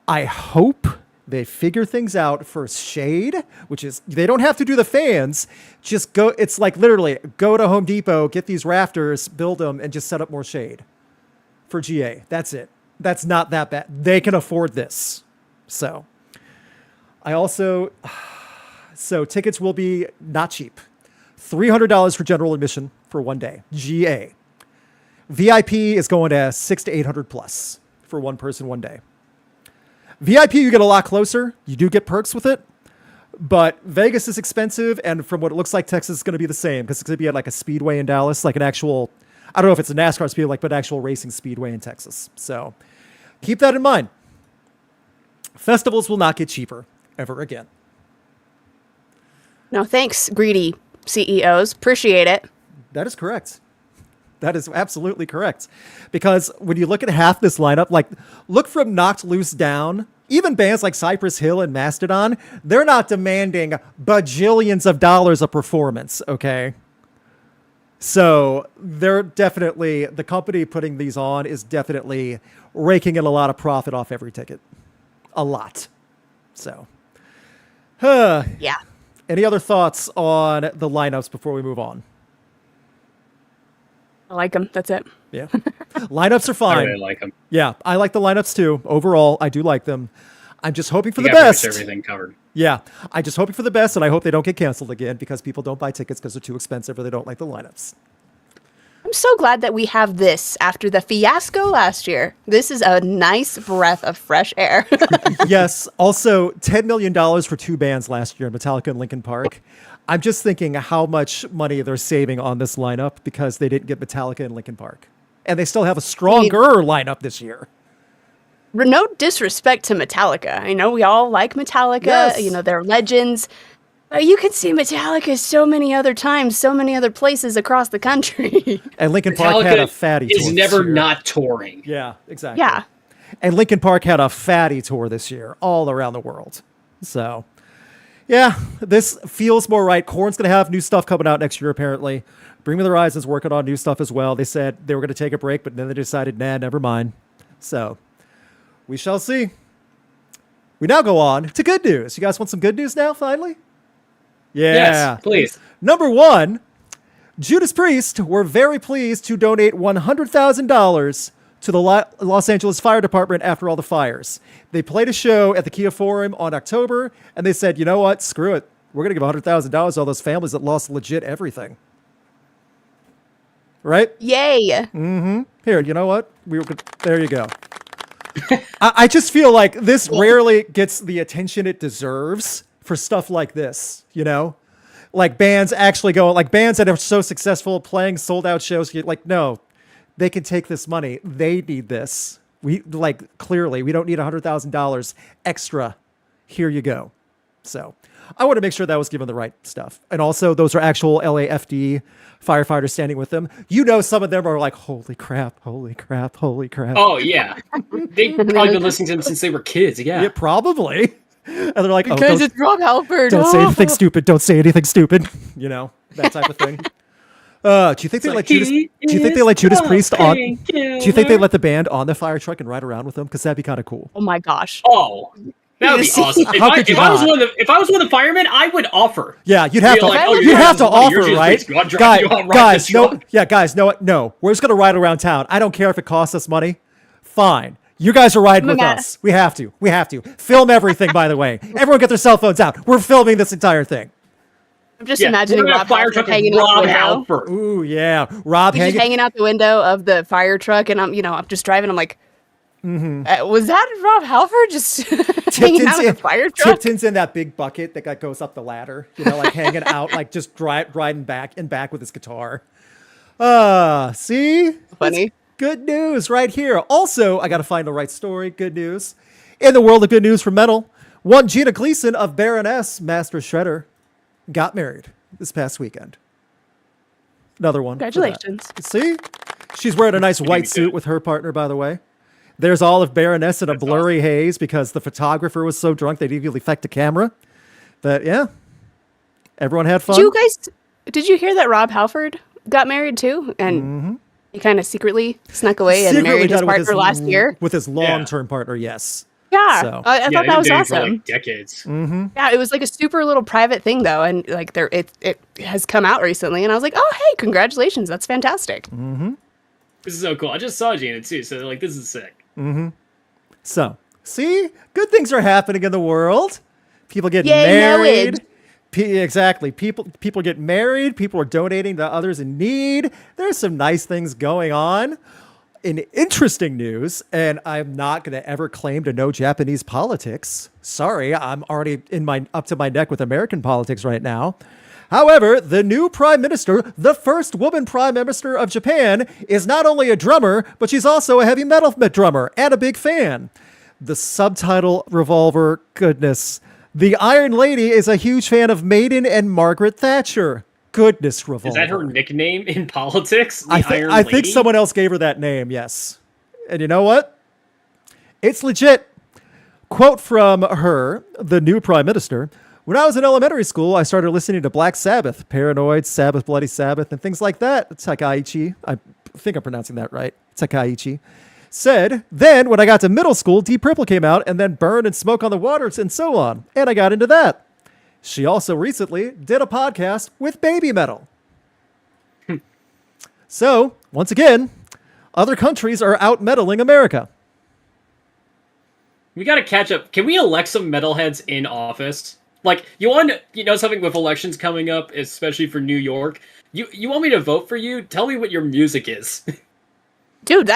I hope they figure things out for Shade, which is, they don't have to do the fans. Just go, it's like literally go to Home Depot, get these rafters, build them, and just set up more shade for GA. That's it. That's not that bad. They can afford this. So tickets will be not cheap. $300 for general admission for 1 day. GA. VIP is going to $600 to $800 plus for one person 1 day. VIP, you get a lot closer. You do get perks with it. But Vegas is expensive, and from what it looks like, Texas is going to be the same because it's going to be at like a speedway in Dallas, like an actual, I don't know if it's a NASCAR speedway, like, but an actual racing speedway in Texas. So keep that in mind. Festivals will not get cheaper ever again. No, thanks, greedy CEOs. Appreciate it. That is correct. That is absolutely correct. Because when you look at half this lineup, like look from Knocked Loose down, even bands like Cypress Hill and Mastodon, they're not demanding bajillions of dollars a performance, okay? So they're definitely, the company putting these on is definitely raking in a lot of profit off every ticket. A lot. So, Yeah. any other thoughts on the lineups before we move on? I like them. That's it. Yeah. Lineups are I fine. really like them. Yeah, I like the lineups too. Overall, I do like them. I'm just hoping for You the got best. pretty much everything covered. Yeah, I'm just hoping for the best, and I hope they don't get canceled again because people don't buy tickets because they're too expensive or they don't like the lineups. I'm so glad that we have this after the fiasco last year. This is a nice breath of fresh air. Yes. Also, $10 million for two bands last year, Metallica and Linkin Park. I'm just thinking how much money they're saving on this lineup because they didn't get Metallica and Linkin Park. And they still have a stronger lineup this year. No disrespect to Metallica. I know we all like Metallica. Yes. You know, they're legends. You could see Metallica so many other times, so many other places across the country. And Linkin Park had a fatty tour is this never year. not touring. Yeah, exactly. Yeah. And Linkin Park had a fatty tour this year all around the world. So, yeah, this feels more right. Korn's going to have new stuff coming out next year, apparently. Bring Me the Horizon's working on new stuff as well. They said they were going to take a break, but then they decided, nah, never mind. So, we shall see. We now go on to good news. You guys want some good news now, finally? Yeah. Yes, please. Number one, Judas Priest were very pleased to donate $100,000 to the Los Angeles Fire Department after all the fires. They played a show at the Kia Forum on October, and they said, you know what? Screw it. We're going to give $100,000 to all those families that lost legit everything. Right? Yay. Here, you know what? There you go. I just feel like this rarely gets the attention it deserves for stuff like this, you know? Like bands actually go, like bands that are so successful playing sold out shows, like, no, they can take this money. They need this. Clearly, we don't need $100,000 extra. Here you go. So I want to make sure that was given the right stuff. And also, those are actual LAFD firefighters standing with them. You know, some of them are like, holy crap, holy crap, holy crap. Oh, yeah. They've probably been listening to them since they were kids. Yeah. Yeah, probably. And they're like, Because it's Rob Halford. don't say anything stupid. Don't say anything stupid. You know, that type of thing. Do you think they let Judas? Do you think they let Judas Priest on? Do you think they let the band on the fire truck and ride around with them? Because that'd be kind of cool. Oh my gosh. Oh, that would be awesome. If I was one of the firemen, I would offer. Yeah, you'd have to. Like, you'd have to offer, you're right? Priest. You want Guys, no. Yeah, guys, no, no. We're just gonna ride around town. I don't care if it costs us money. Fine. You guys are riding with us. We have to. We have to. Film everything, by the way. Everyone get their cell phones out. We're filming this entire thing. I'm just imagining Rob Halford hanging out the window. Halford. Ooh, yeah. Rob He's just hanging out the window of the fire truck, and I'm just driving. I'm like, was that Rob Halford just hanging out in the fire truck? Tipton's in that big bucket that goes up the ladder, you know, like hanging out, like just riding back with his guitar. See? Funny. Good news right here. Also, I got to find the right story. Good news. In the world of good news for metal, one Gina Gleason of Baroness, Master Shredder, got married this past weekend. Another one. Congratulations. See? She's wearing a nice white suit with her partner, by the way. There's all of Baroness in a blurry haze because the photographer was so drunk they didn't even affect the camera. But yeah, everyone had fun. Did you hear that Rob Halford got married too? And he kind of secretly snuck away and married his partner last year. With his long-term partner, yes. Yeah, So. I thought that was awesome. For like decades. Yeah, it was like a super little private thing though, and like it has come out recently, and I was like, oh hey, congratulations, that's fantastic. This is so cool. I just saw Gina too, so like this is sick. So, see? Good things are happening in the world. People getting Yay, married. married. Exactly. People get married. People are donating to others in need. There's some nice things going on. In interesting news, and I'm not going to ever claim to know Japanese politics. Sorry, I'm already up to my neck with American politics right now. However, the new prime minister, the first woman prime minister of Japan, is not only a drummer, but she's also a heavy metal drummer and a big fan. The subtitle revolver, goodness. The Iron Lady is a huge fan of Maiden and Margaret Thatcher. Goodness, revolver. Is that her nickname in politics? I think someone else gave her that name, yes. And you know what? It's legit. Quote from her, the new prime minister. When I was in elementary school, I started listening to Black Sabbath, Paranoid, Sabbath, Bloody Sabbath, and things like that. Takaichi. I think I'm pronouncing that right. Takaichi. Said, then when I got to middle school, Deep Purple came out, and then Burn and Smoke on the Waters and so on. And I got into that. She also recently did a podcast with Baby Metal. So, once again, other countries are out meddling America. We gotta catch up. Can we elect some metalheads in office? Like, something with elections coming up, especially for New York. You want me to vote for you? Tell me what your music is. Dude,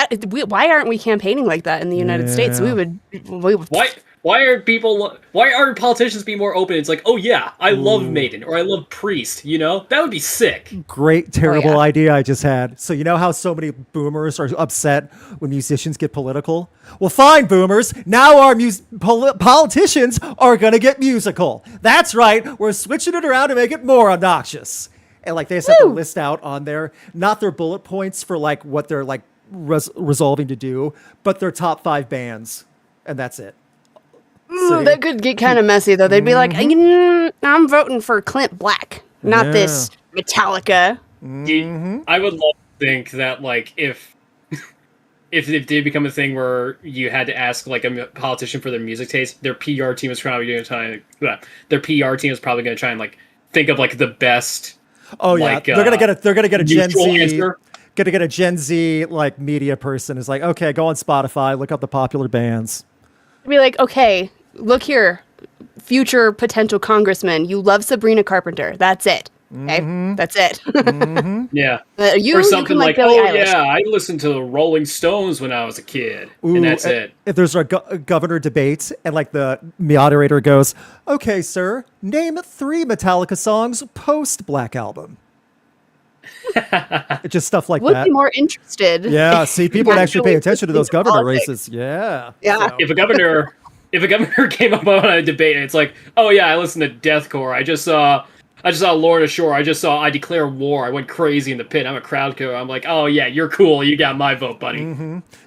why aren't we campaigning like that in the United States? We would. Why aren't politicians being more open? It's like, oh yeah, I love Maiden or I love Priest. That would be sick. Great, terrible idea I just had. So you know how so many boomers are upset when musicians get political? Well, fine, boomers. Now our politicians are gonna get musical. That's right. We're switching it around to make it more obnoxious. And like they just have to list out on there, not their bullet points for like what they're like resolving to do, but their top 5 bands, and that's it. That could get kind of messy, though. They'd be like, I'm voting for Clint Black, not this Metallica. I would love to think that, like, if it did become a thing where you had to ask, like, a politician for their music taste, their PR team is probably going to try and, like, think of, like, the best. Oh, yeah. Like, they're gonna get a Gen Z. Answer. Gonna get a Gen Z, like, media person is like, okay, go on Spotify, look up the popular bands. Be like, okay, look here, future potential congressman, you love Sabrina Carpenter. That's it. Okay, that's it. Yeah. Or something like oh Eilish. yeah, I listened to the Rolling Stones when I was a kid, and that's it. If there's a governor debate and like the moderator goes, okay, sir, name 3 Metallica songs post Black Album. It's just stuff like Would that. be more interested. Yeah, see, people would actually pay attention to those governor politics. races. Yeah. Yeah. So. If a governor came up on a debate and it's like, oh yeah, I listened to deathcore. I just saw Lorna Shore. I just saw I Declare War. I went crazy in the pit. I'm a crowd killer. I'm like, oh yeah, you're cool. You got my vote, buddy.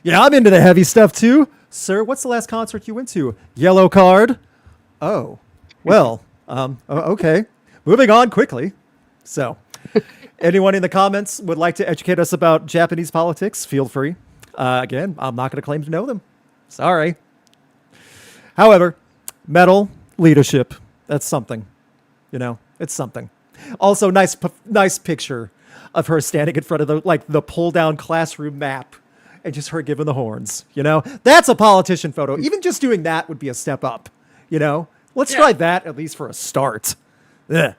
Yeah, I'm into the heavy stuff too. Sir, what's the last concert you went to? Yellow Card? Oh, well, okay. Moving on quickly. So, anyone in the comments would like to educate us about Japanese politics? Feel free. Again, I'm not going to claim to know them. Sorry. However, metal leadership, that's something. It's something. Also, nice picture of her standing in front of the pull-down classroom map and just her giving the horns. That's a politician photo. Even just doing that would be a step up. Let's try that at least for a start. Ugh.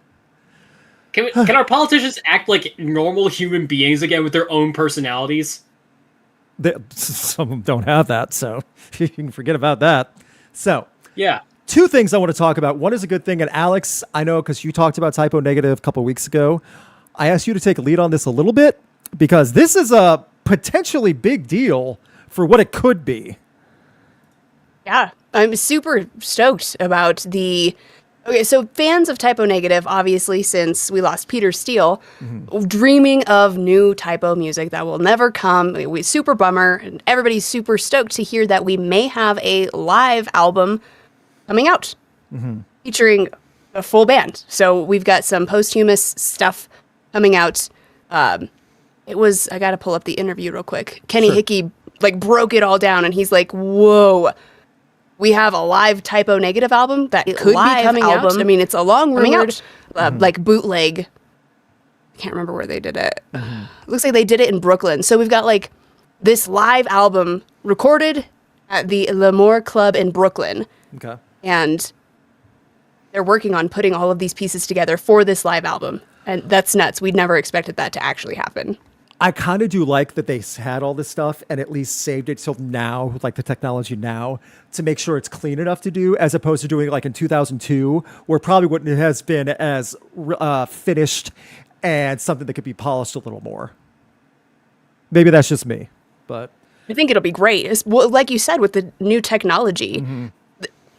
Can our politicians act like normal human beings again with their own personalities? Some of them don't have that, so you can forget about that. So, yeah. 2 things I want to talk about. One is a good thing, and Alex, I know because you talked about Type O Negative a couple weeks ago. I asked you to take a lead on this a little bit because this is a potentially big deal for what it could be. Yeah, I'm super stoked about the... Okay, so fans of Type O Negative, obviously, since we lost Peter Steele, dreaming of new Type O music that will never come. Super bummer. And everybody's super stoked to hear that we may have a live album coming out featuring a full band. So we've got some posthumous stuff coming out. I got to pull up the interview real quick. Kenny Hickey broke it all down, and he's like, whoa. We have a live Type O Negative album that could be coming out. I mean, it's a long rumored bootleg. I can't remember where they did it. Looks like they did it in Brooklyn. So we've got this live album recorded at the L'Amour Club in Brooklyn. Okay. And they're working on putting all of these pieces together for this live album. And that's nuts. We'd never expected that to actually happen. I kind of do like that they had all this stuff and at least saved it till now, like the technology now, to make sure it's clean enough to do, as opposed to doing it like in 2002, where probably wouldn't it has been as finished and something that could be polished a little more. Maybe that's just me, but I think it'll be great. Well, like you said, with the new technology.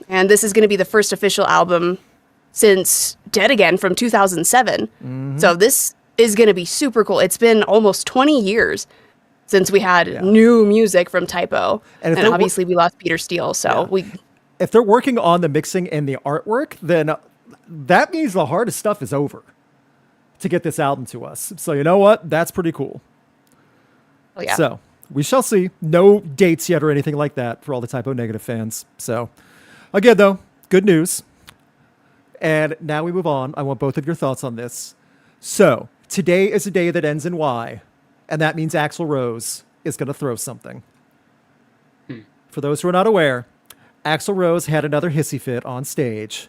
And this is going to be the first official album since Dead Again from 2007. So this is going to be super cool. It's been almost 20 years since we had new music from Type O. And obviously we lost Peter Steele. So if they're working on the mixing and the artwork, then that means the hardest stuff is over to get this album to us. So you know what? That's pretty cool. Oh, yeah. So we shall see. No dates yet or anything like that for all the Type O Negative fans. So again, though, good news. And now we move on. I want both of your thoughts on this. So today is a day that ends in Y, and that means Axel Rose is going to throw something. For those who are not aware, Axel Rose had another hissy fit on stage.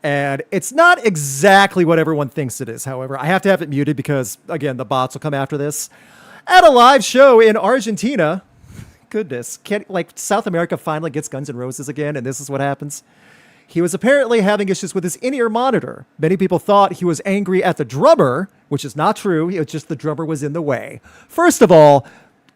And it's not exactly what everyone thinks it is, however. I have to have it muted because, again, the bots will come after this. At a live show in Argentina, goodness, South America finally gets Guns N' Roses again, and this is what happens. He was apparently having issues with his in-ear monitor. Many people thought he was angry at the drummer, which is not true. It was just the drummer was in the way. First of all,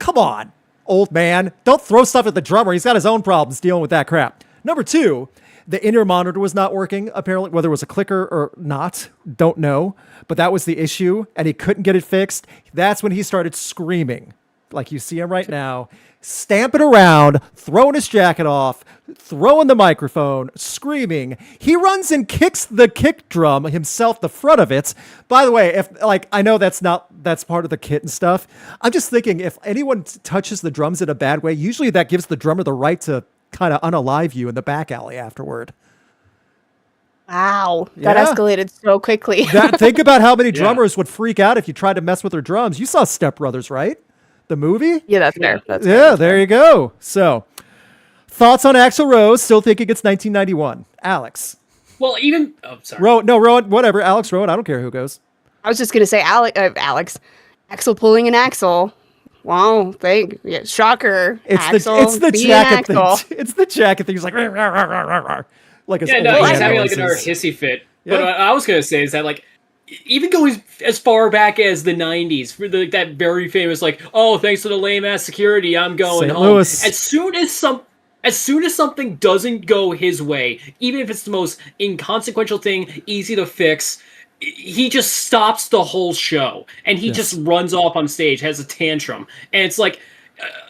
come on, old man. Don't throw stuff at the drummer. He's got his own problems dealing with that crap. Number two, the in-ear monitor was not working, apparently, whether it was a clicker or not, don't know. But that was the issue, and he couldn't get it fixed. That's when he started screaming, like you see him right now, stamping around, throwing his jacket off, throwing the microphone, screaming. He runs and kicks the kick drum himself, the front of it. By the way, I know that's part of the kit and stuff. I'm just thinking if anyone touches the drums in a bad way, usually that gives the drummer the right to kind of unalive you in the back alley afterward. Wow, that escalated so quickly. Think about how many drummers would freak out if you tried to mess with their drums. You saw Step Brothers, right? The movie? Yeah, that's fair. That's fair. There you go. So, thoughts on Axl Rose? Still thinking it's 1991. Alex. Well, even... Oh, sorry. Rowan, whatever. Alex, Rowan, I don't care who goes. I was just going to say Alex. Axel pulling an Axel. Wow, shocker. It's the jacket thing. It's the jacket thing. He's like... Rah, rah, rah, rah, rah. Like he's having like another hissy fit. Yeah. But what I was going to say is that, like, even going as far back as the 90s, for that very famous, like, oh, thanks to the lame-ass security, I'm going St. home. Louis. As soon as something doesn't go his way, even if it's the most inconsequential thing, easy to fix, he just stops the whole show. And he just runs off on stage, has a tantrum. And it's like,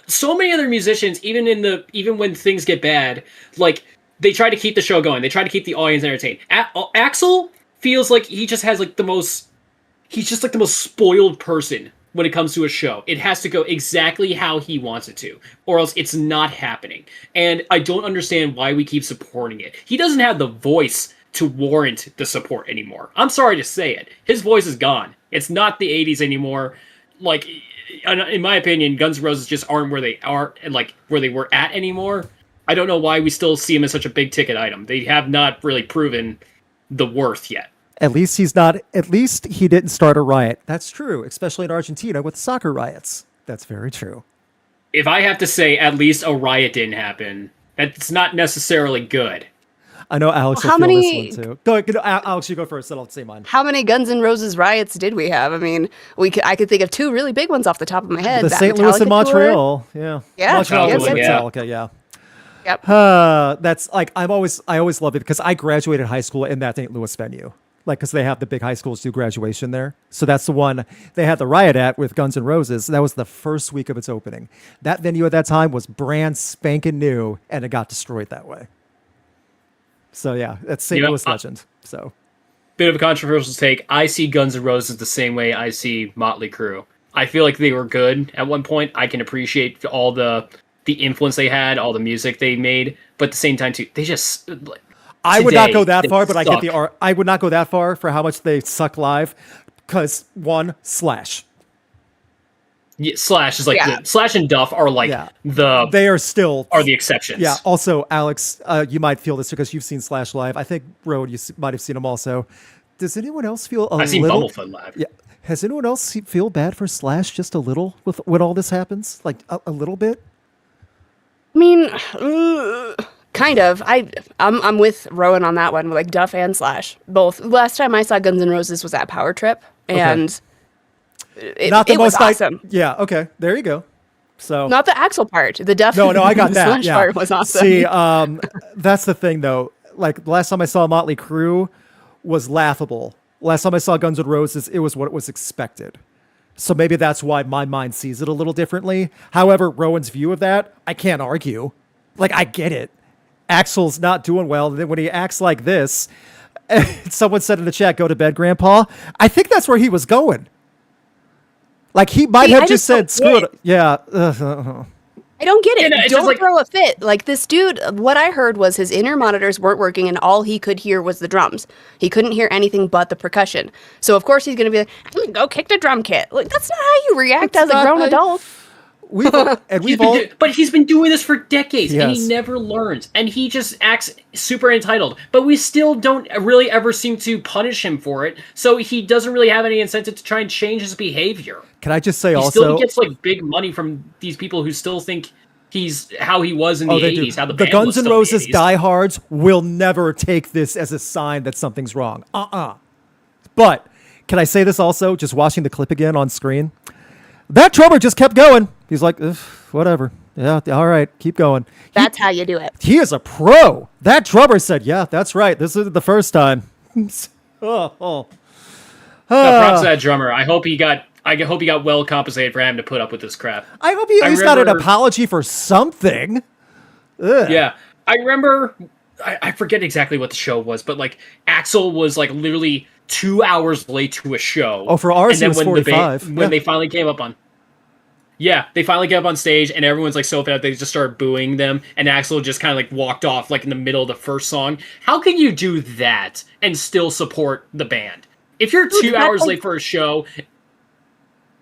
so many other musicians, even when things get bad, like, they try to keep the show going. They try to keep the audience entertained. Axel feels like he just has like the most spoiled person when it comes to a show. It has to go exactly how he wants it to, or else it's not happening. And I don't understand why we keep supporting it. He doesn't have the voice to warrant the support anymore. I'm sorry to say it. His voice is gone. It's not the 80s anymore. Like, in my opinion, Guns N' Roses just aren't where they are and like where they were at anymore. I don't know why we still see him as such a big ticket item. They have not really proven the worth yet. At least he didn't start a riot. That's true, especially in Argentina with soccer riots. That's very true. If I have to say at least a riot didn't happen, that's not necessarily good. I know Alex will feel this one too. Go ahead, Alex, you go first, then I'll say mine. How many Guns N' Roses riots did we have? I mean, I could think of two really big ones off the top of my head. The St. Louis and Montreal. Yeah. Montreal was Metallica, yeah. Yep. That's like I always love it because I graduated high school in that St. Louis venue. Like, because they have the big high schools do graduation there. So that's the one they had the riot at with Guns N' Roses. That was the first week of its opening. That venue at that time was brand spanking new, and it got destroyed that way. So yeah, that's St. Louis legend. So, bit of a controversial take. I see Guns N' Roses the same way I see Motley Crue. I feel like they were good at one point. I can appreciate all the influence they had, all the music they made, but at the same time too, they just... I would not go that far, but I get the art. I would not go that far for how much they suck live, because one, Slash. Yeah, Slash is like Yeah. Slash and Duff are like Yeah. the They are still are the exceptions. Yeah. Also, Alex, you might feel this because you've seen Slash live. I think Road, might have seen him also. Does anyone else feel I've seen Bumblefoot live. Yeah. Has anyone else feel bad for Slash just a little with when all this happens? Like a little bit? I mean, kind of. I'm with Rowan on that one, like Duff and Slash, both. Last time I saw Guns N' Roses was at Power Trip, and it was awesome. Yeah. Okay. There you go. So Not the Axel part, the Duff. no, I got that. Slash Yeah. part was awesome. See, that's the thing though. Like the last time I saw Motley Crue was laughable. Last time I saw Guns N' Roses, it was what was expected. So maybe that's why my mind sees it a little differently. However, Rowan's view of that, I can't argue. Like, I get it. Axel's not doing well. And then when he acts like this, someone said in the chat, "Go to bed, Grandpa." I think that's where he was going. Like, he might have just said, "Screw it." Yeah. I don't get it. Yeah, no, it's Don't just like- throw a fit. Like this dude, what I heard was his inner monitors weren't working and all he could hear was the drums. He couldn't hear anything but the percussion. So of course he's going to be like, I'm going to go kick the drum kit. Like that's not how you react as a grown adult. We've all... But he's been doing this for decades, and Yes. he never learns, and he just acts super entitled. But we still don't really ever seem to punish him for it, so he doesn't really have any incentive to try and change his behavior. Can I just say He also... still gets like big money from these people who still think he's how he was in the they do. 80s, how the The band Guns was N' still in the Roses 80s. diehards will never take this as a sign that something's wrong. But can I say this also? Just watching the clip again on screen, that drummer just kept going. He's like, "Ugh, whatever. Yeah, all right, keep going. That's how you do it. He is a pro. That drummer said, "Yeah, that's right. This isn't the first time." No, props to that drummer. I hope he got well compensated for having to put up with this crap. I hope he at least got an remember- apology for something. Ugh. Yeah, I remember. I forget exactly what the show was, but like Axel was like literally 2 hours late to a show. Oh, for ours, and he then was when 45. when Yeah. they finally came up on. Yeah, they finally came up on stage, and everyone's like so fed up they just started booing them, and Axel just kind of like walked off like in the middle of the first song. How can you do that and still support the band? If you're 2 hours late for a show,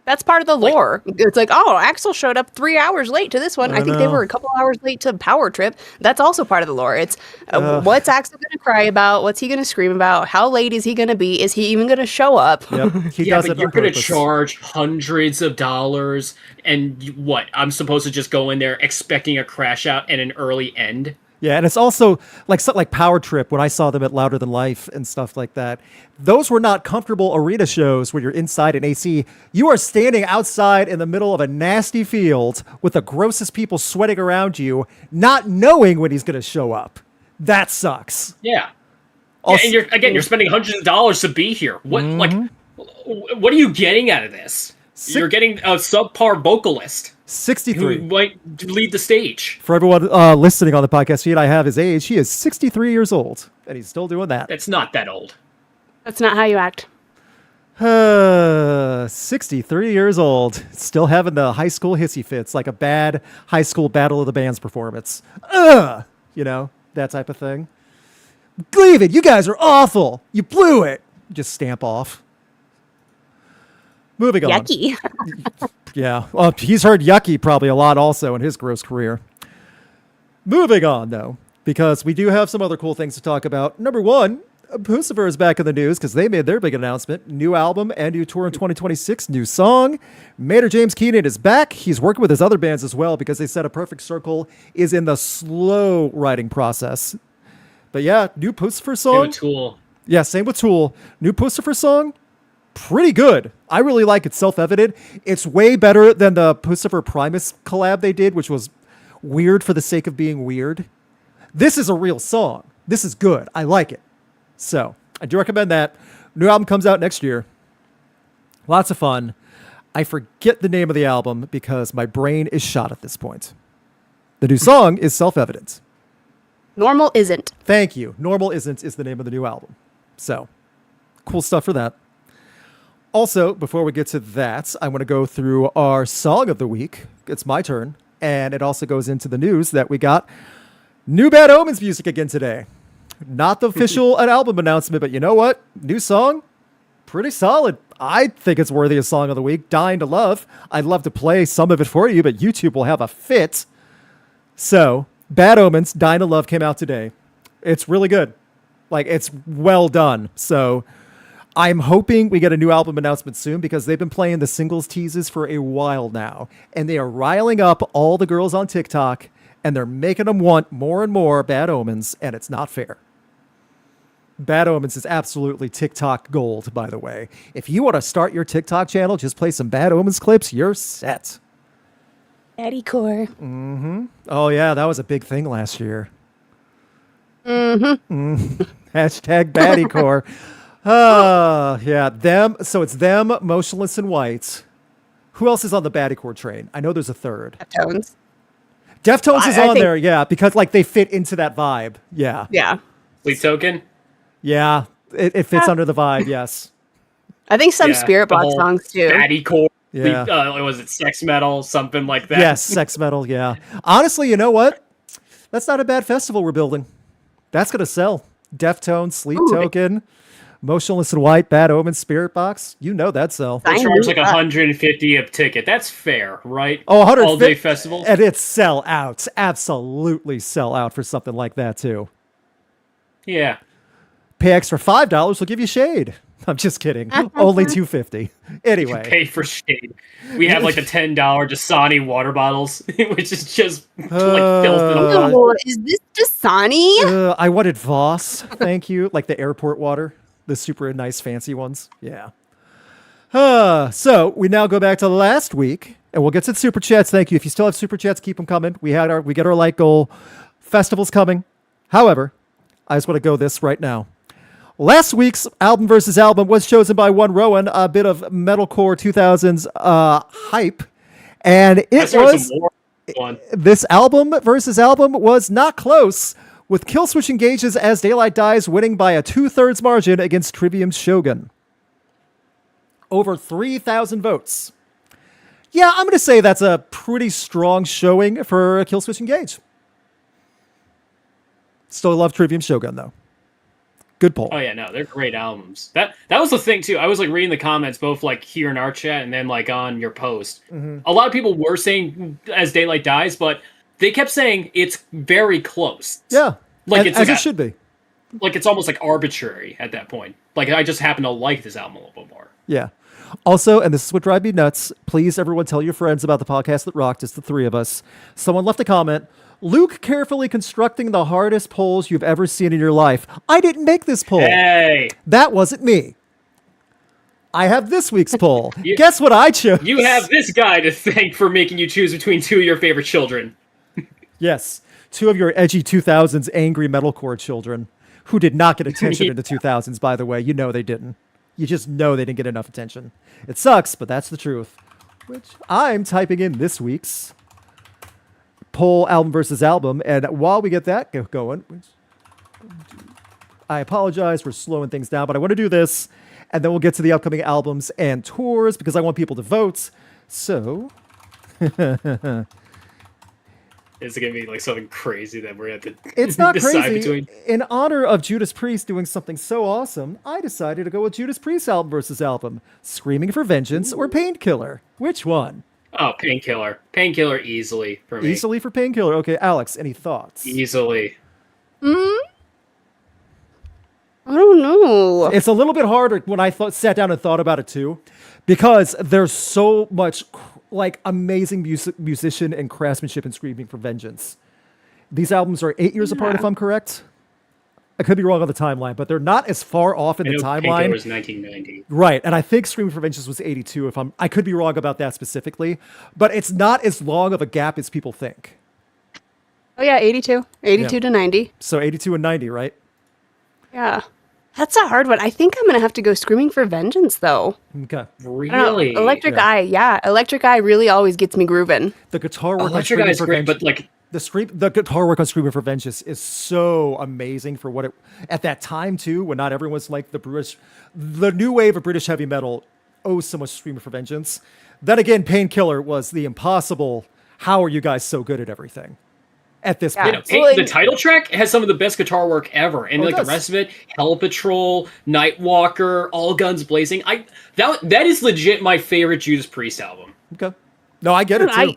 That's part of the lore. It's like, oh, Axel showed up 3 hours late to this one. I think they were a couple hours late to Power Trip. That's also part of the lore. It's what's Axel going to cry about? What's he going to scream about? How late is he going to be? Is he even going to show up? Yep. He yeah, does but it you're on going to purpose. charge hundreds of dollars, and what? I'm supposed to just go in there expecting a crash out and an early end? Yeah, and it's also like something like Power Trip when I saw them at Louder Than Life and stuff like that. Those were not comfortable arena shows where you're inside an AC. You are standing outside in the middle of a nasty field with the grossest people sweating around you, not knowing when he's going to show up. That sucks. Yeah. Also- and you're spending hundreds of dollars to be here. What what are you getting out of this? You're getting a subpar vocalist who 63. might lead the stage. For everyone listening on the podcast feed, I have his age. He is 63 years old, and he's still doing that. That's not that old. That's not how you act. 63 years old, still having the high school hissy fits, like a bad high school Battle of the Bands performance. You know, that type of thing. Leave it. You guys are awful. You blew it. Just stamp off. Moving on. Yucky. Yeah. Well, he's heard yucky probably a lot also in his gross career. Moving on, though, because we do have some other cool things to talk about. Number one, Puscifer is back in the news because they made their big announcement. New album and new tour in 2026. New song. Maynard James Keenan is back. He's working with his other bands as well because they said A Perfect Circle is in the slow writing process. But yeah, new Puscifer song. New Tool. Yeah, same with Tool. New Puscifer song, pretty good. I really like it. Self-evident. It's way better than the Puscifer Primus collab they did, which was weird for the sake of being weird. This is a real song. This is good. I like it. So I do recommend that. New album comes out next year. Lots of fun. I forget the name of the album because my brain is shot at this point. The new song is Self-Evident. Normal isn't. Thank you. Normal Isn't is the name of the new album. So, cool stuff for that. Also, before we get to that, I want to go through our song of the week. It's my turn. And it also goes into the news that we got new Bad Omens music again today. Not the official album announcement, but you know what? New song, pretty solid. I think it's worthy of Song of the Week. Dying to Love. I'd love to play some of it for you, but YouTube will have a fit. So, Bad Omens, Dying to Love came out today. It's really good. Like, it's well done. So, I'm hoping we get a new album announcement soon because they've been playing the singles teases for a while now. And they are riling up all the girls on TikTok, and they're making them want more and more Bad Omens, and it's not fair. Bad Omens is absolutely TikTok gold, by the way. If you want to start your TikTok channel, just play some Bad Omens clips, you're set. Daddy core. Oh, yeah, that was a big thing last year. Hashtag baddiecore. Yeah, them. So it's them, Motionless in White. Who else is on the baddiecore train? I know there's a third. Deftones. Deftones is I on think- there, yeah, because like they fit into that vibe. Yeah. Yeah. Sleep Token. Yeah, it fits under the vibe, yes. I think some Yeah, Spirit the Box whole songs too. Daddy core. Yeah. Was it sex metal? Something like that. Yes, sex metal, yeah. Honestly, you know what? That's not a bad festival we're building. That's going to sell. Deftones, Sleep Token, Motionless in White, Bad Omens, Spirit Box. You know that'd sell. I They knew charge like that. 150 a ticket. That's fair, right? Oh, 150. All day festival. And it's sell out. Absolutely sell out for something like that, too. Yeah. Pay extra $5, we'll give you shade. I'm just kidding. Only $250. Anyway. Pay for shade. We have like the $10 Dasani water bottles, which is just like filth. Oh, is this Dasani? I wanted Voss. Thank you. Like the airport water. The super nice fancy ones. Yeah. So we now go back to last week and we'll get to the super chats. Thank you. If you still have super chats, keep them coming. We get our like goal. Festival's coming. However, I just want to go this right now. Last week's album versus album was chosen by one Rowan, a bit of metalcore 2000s hype, and it was this album versus album was not close, with Killswitch Engage's As Daylight Dies winning by a 2/3 margin against Trivium's Shogun. Over 3,000 votes. Yeah, I'm going to say that's a pretty strong showing for Killswitch Engage. Still love Trivium Shogun, though. Good poll. Oh yeah, no, they're great albums. That was the thing too. I was like reading the comments both like here in our chat and then like on your post. A lot of people were saying As Daylight Dies, but they kept saying it's very close. Yeah, like it's as like it should be. Like it's almost like arbitrary at that point. Like I just happen to like this album a little bit more. Yeah. Also, and this is what drives me nuts, please everyone tell your friends about the podcast that rocked. It's the three of us. Someone left a comment. Luke carefully constructing the hardest polls you've ever seen in your life. I didn't make this poll. Hey. That wasn't me. I have this week's poll. Guess what I chose? You have this guy to thank for making you choose between two of your favorite children. Yes. Two of your edgy 2000s angry metalcore children who did not get attention in the 2000s, by the way. You know they didn't. You just know they didn't get enough attention. It sucks, but that's the truth. Which I'm typing in this week's poll album versus album. And while we get that going, I apologize for slowing things down, but I want to do this. And then we'll get to the upcoming albums and tours because I want people to vote. So... Is it going to be like something crazy that we're at the It's not decide crazy. between? In honor of Judas Priest doing something so awesome, I decided to go with Judas Priest album versus album. Screaming for Vengeance or Painkiller? Which one? Oh, Painkiller. Painkiller easily for me. Easily for Painkiller. Okay, Alex, any thoughts? Easily. I don't know. It's a little bit harder when I sat down and thought about it too, because there's so much like amazing musician and craftsmanship in Screaming for Vengeance. These albums are 8 years apart, if I'm correct. I could be wrong on the timeline, but they're not as far off in the timeline. Painkiller was 1990. Right, and I think Screaming for Vengeance was 82. I could be wrong about that specifically, but it's not as long of a gap as people think. Oh yeah, 82 to 90. So 82 and 90, right? Yeah. That's a hard one. I think I'm going to have to go Screaming for Vengeance, though. Okay. I don't know. Really? Electric Eye, yeah. Electric Eye really always gets me grooving. The guitar work on Electric Screaming Eye is for great, Vengeance. but like The guitar work on Screaming for Vengeance is so amazing for what it at that time too, when not everyone's like the new wave of British heavy metal owes so much to Screaming for Vengeance. Then again, Painkiller was the impossible. How are you guys so good at everything? at this Yeah. point. Well, The title track has some of the best guitar work ever, and Oh, it like the does. rest of it, Hell Patrol, Nightwalker, All Guns Blazing. That is legit my favorite Judas Priest album. Okay. No, I get it too.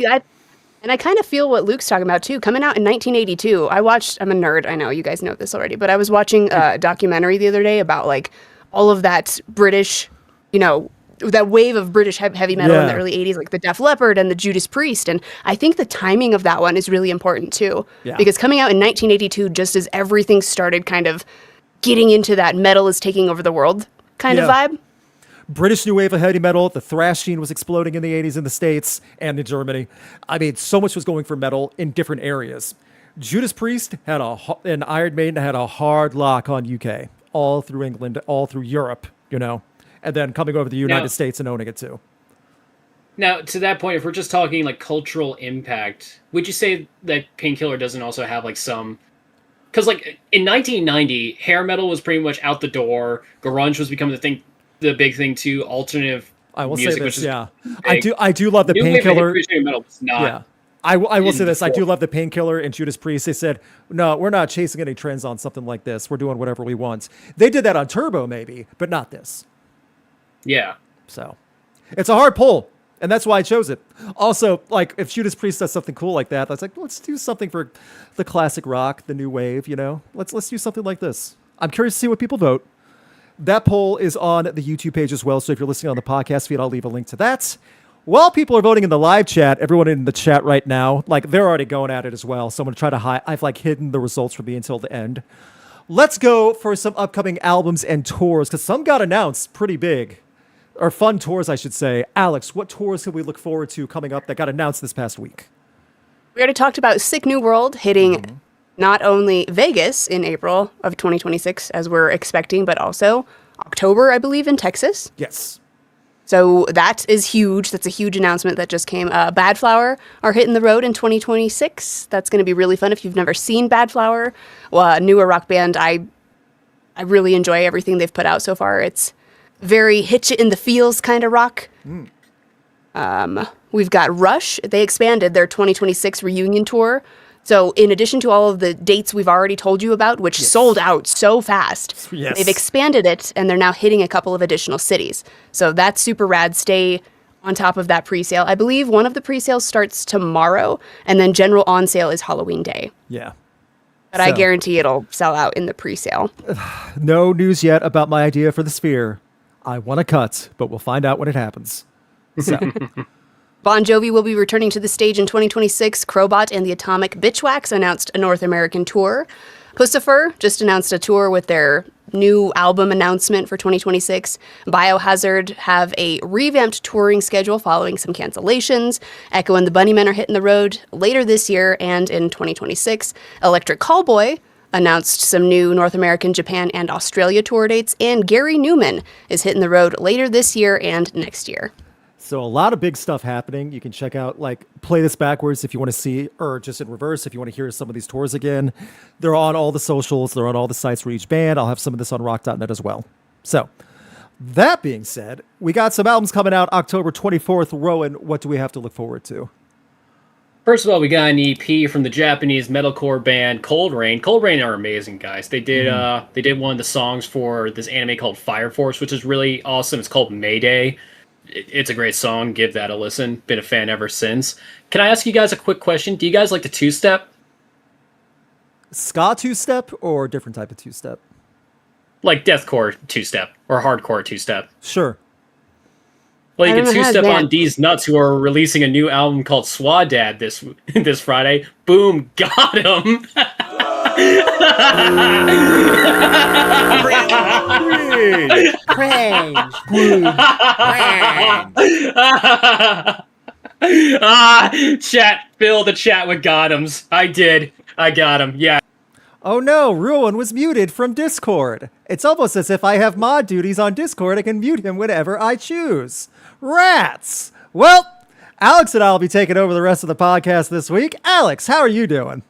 And I kind of feel what Luke's talking about too. Coming out in 1982, I'm a nerd. I know you guys know this already, but I was watching a documentary the other day about like all of that British, that wave of British heavy metal in the Yeah. early 80s, like the Def Leppard and the Judas Priest. And I think the timing of that one is really important too. Yeah. Because coming out in 1982, just as everything started kind of getting into that metal is taking over the world kind of Yeah. vibe. British new wave of heavy metal. The thrash scene was exploding in the 80s in the States and in Germany. I mean, so much was going for metal in different areas. Judas Priest and Iron Maiden had a hard lock on UK, all through England, all through Europe, and then coming over to the United States and owning it too. Now, to that point, if we're just talking like cultural impact, would you say that Painkiller doesn't also have like some? Because like in 1990, hair metal was pretty much out the door. Grunge was becoming the big thing too. Alternative I will music, say which this, is yeah. big. I do love the New wave of Painkiller. heavy metal was not. Yeah. I will say this. I do before. love the Painkiller and Judas Priest. They said, no, we're not chasing any trends on something like this. We're doing whatever we want. They did that on Turbo maybe, but not this. Yeah. So it's a hard pull. And that's why I chose it. Also, like if Judas Priest does something cool like that, that's like, let's do something for the classic rock, the new wave, Let's do something like this. I'm curious to see what people vote. That poll is on the YouTube page as well. So if you're listening on the podcast feed, I'll leave a link to that. While people are voting in the live chat, everyone in the chat right now, like they're already going at it as well. So I'm going to try to hide. I've like hidden the results from me until the end. Let's go for some upcoming albums and tours because some got announced pretty big. Or fun tours, I should say. Alex, what tours can we look forward to coming up that got announced this past week? We already talked about Sick New World hitting not only Vegas in April of 2026, as we're expecting, but also October, I believe, in Texas. Yes. So that is huge. That's a huge announcement that just came. Bad Flower are hitting the road in 2026. That's going to be really fun if you've never seen Bad Flower. Well, a newer rock band. I really enjoy everything they've put out so far. It's very hitch it in the feels kind of rock. We've got Rush. They expanded their 2026 reunion tour. So in addition to all of the dates we've already told you about, which sold out so fast, Yes. they've expanded it and they're now hitting a couple of additional cities. So that's super rad. Stay on top of that pre-sale. I believe one of the pre-sales starts tomorrow and then general on sale is Halloween Day. Yeah. But I So- guarantee it'll sell out in the pre-sale. No news yet about my idea for the Sphere. I want to cut, but we'll find out when it happens. So, Bon Jovi will be returning to the stage in 2026. Crowbot and the Atomic Bitchwax announced a North American tour. Puscifer just announced a tour with their new album announcement for 2026. Biohazard have a revamped touring schedule following some cancellations. Echo and the Bunnymen are hitting the road later this year and in 2026. Electric Callboy announced some new North American, Japan, and Australia tour dates. And Gary Newman is hitting the road later this year and next year. so a lot of big stuff happening. You can check out, play this backwards if you want to see, or just in reverse if you want to hear some of these tours again. They're on all the socials. They're on all the sites for each band. I'll have some of this on rock.net as well. So, that being said, we got some albums coming out October 24th. Rowan, what do we have to look forward to? First of all, we got an EP from the Japanese metalcore band Cold Rain. Cold Rain are amazing, guys. They did one of the songs for this anime called Fire Force, which is really awesome. It's called Mayday. It's a great song. Give that a listen. Been a fan ever since. Can I ask you guys a quick question? Do you guys like the two-step? Ska two-step or a different type of two-step? Like deathcore two-step or hardcore two-step? Sure. Well, you I can don't know how two-step that- on D's Nuts, who are releasing a new album called Swadad this Friday. Boom, got him. Chat, fill the chat with got-ems. I did. I got him. Yeah. Oh no, Ruin was muted from Discord. It's almost as if I have mod duties on Discord. I can mute him whenever I choose. Rats! Well, Alex and I will be taking over the rest of the podcast this week. Alex, how are you doing?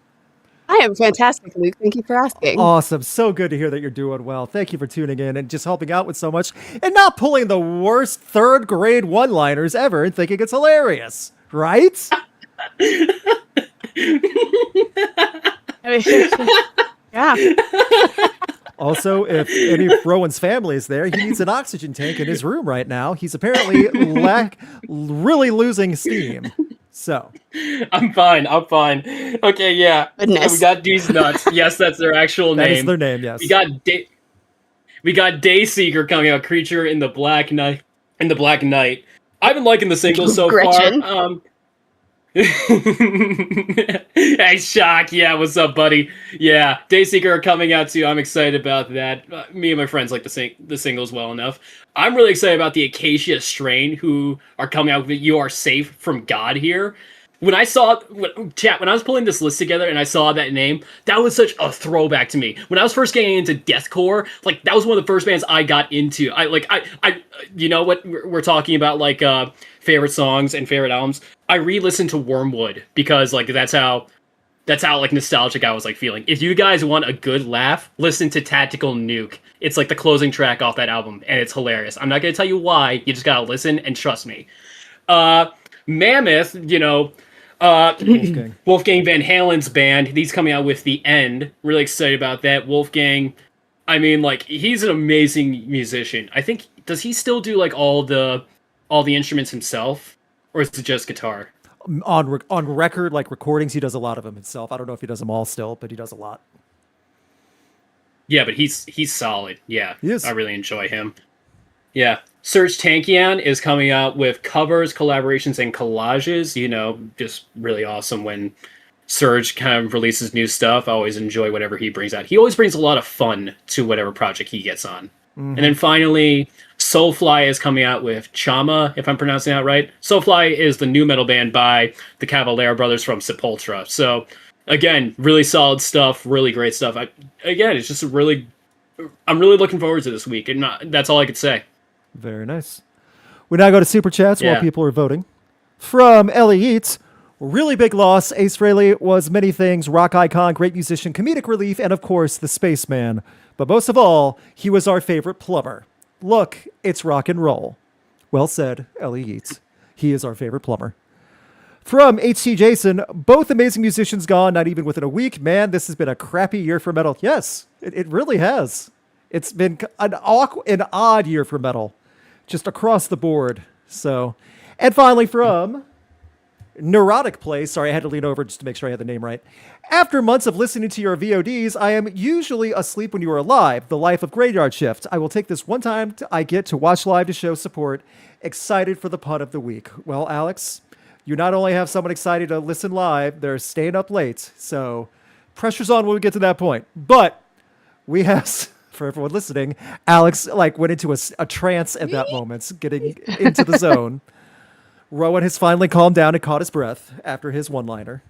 I am fantastic, Luke. Thank you for asking. Awesome. So good to hear that you're doing well. Thank you for tuning in and just helping out with so much and not pulling the worst third grade one-liners ever and thinking it's hilarious. Right? Yeah. Also, if any of Rowan's family is there, he needs an oxygen tank in his room right now. He's apparently really losing steam. So I'm fine. Okay, yeah. Goodness. We got these nuts. Yes, that's their actual name. that is their name, yes. We got Dayseeker coming out, Creature in the Black Night. I've been liking the single so Gretchen. far. Hey, Shock. Yeah, what's up, buddy? Yeah, Dayseeker are coming out too. I'm excited about that. Me and my friends like the singles well enough. I'm really excited about the Acacia Strain, who are coming out with You Are Safe from God here. When I was pulling this list together and I saw that name, that was such a throwback to me. When I was first getting into deathcore, like that was one of the first bands I got into. I you know what we're talking about, like favorite songs and favorite albums. I re-listened to Wormwood because like that's how like nostalgic I was like feeling. If you guys want a good laugh, listen to Tactical Nuke. It's like the closing track off that album, and it's hilarious. I'm not gonna tell you why. You just gotta listen and trust me. Mammoth, you know, Wolfgang Van Halen's band. He's coming out with The End. Really excited about that. Wolfgang, I mean, like he's an amazing musician. I think does he still do like all the instruments himself, or is it just guitar? On record, like recordings, he does a lot of them himself. I don't know if he does them all still, but he does a lot. Yeah, but he's solid. Yeah, he is. I really enjoy him. Yeah. Serge Tankian is coming out with covers, collaborations, and collages. You know, just really awesome when Serge kind of releases new stuff. I always enjoy whatever he brings out. He always brings a lot of fun to whatever project he gets on. Mm-hmm. And then finally, Soulfly is coming out with Chama, if I'm pronouncing that right. Soulfly is the new metal band by the Cavalera brothers from Sepultura. So, again, really solid stuff, really great stuff. It's just I'm really looking forward to this week, and that's all I could say. Very nice. We now go to Super Chats while people are voting. From Ellie Eats, really big loss. Ace Frehley was many things, rock icon, great musician, comedic relief, and of course, the spaceman. But most of all, he was our favorite plumber. Look, it's rock and roll. Well said, Ellie Eats. He is our favorite plumber. From HC Jason, both amazing musicians gone, not even within a week. Man, this has been a crappy year for metal. Yes, it really has. It's been an odd year for metal, just across the board. So, and finally from Neurotic Place. Sorry, I had to lean over just to make sure I had the name right. After months of listening to your VODs, I am usually asleep when you are alive. The life of Graveyard Shift. I will take this one time I get to watch live to show support. Excited for the pun of the week. Well, Alex, you not only have someone excited to listen live, they're staying up late. So pressure's on when we get to that point. But we have, for everyone listening, Alex went into a trance at that moment, getting into the zone. Rowan has finally calmed down and caught his breath after his one-liner.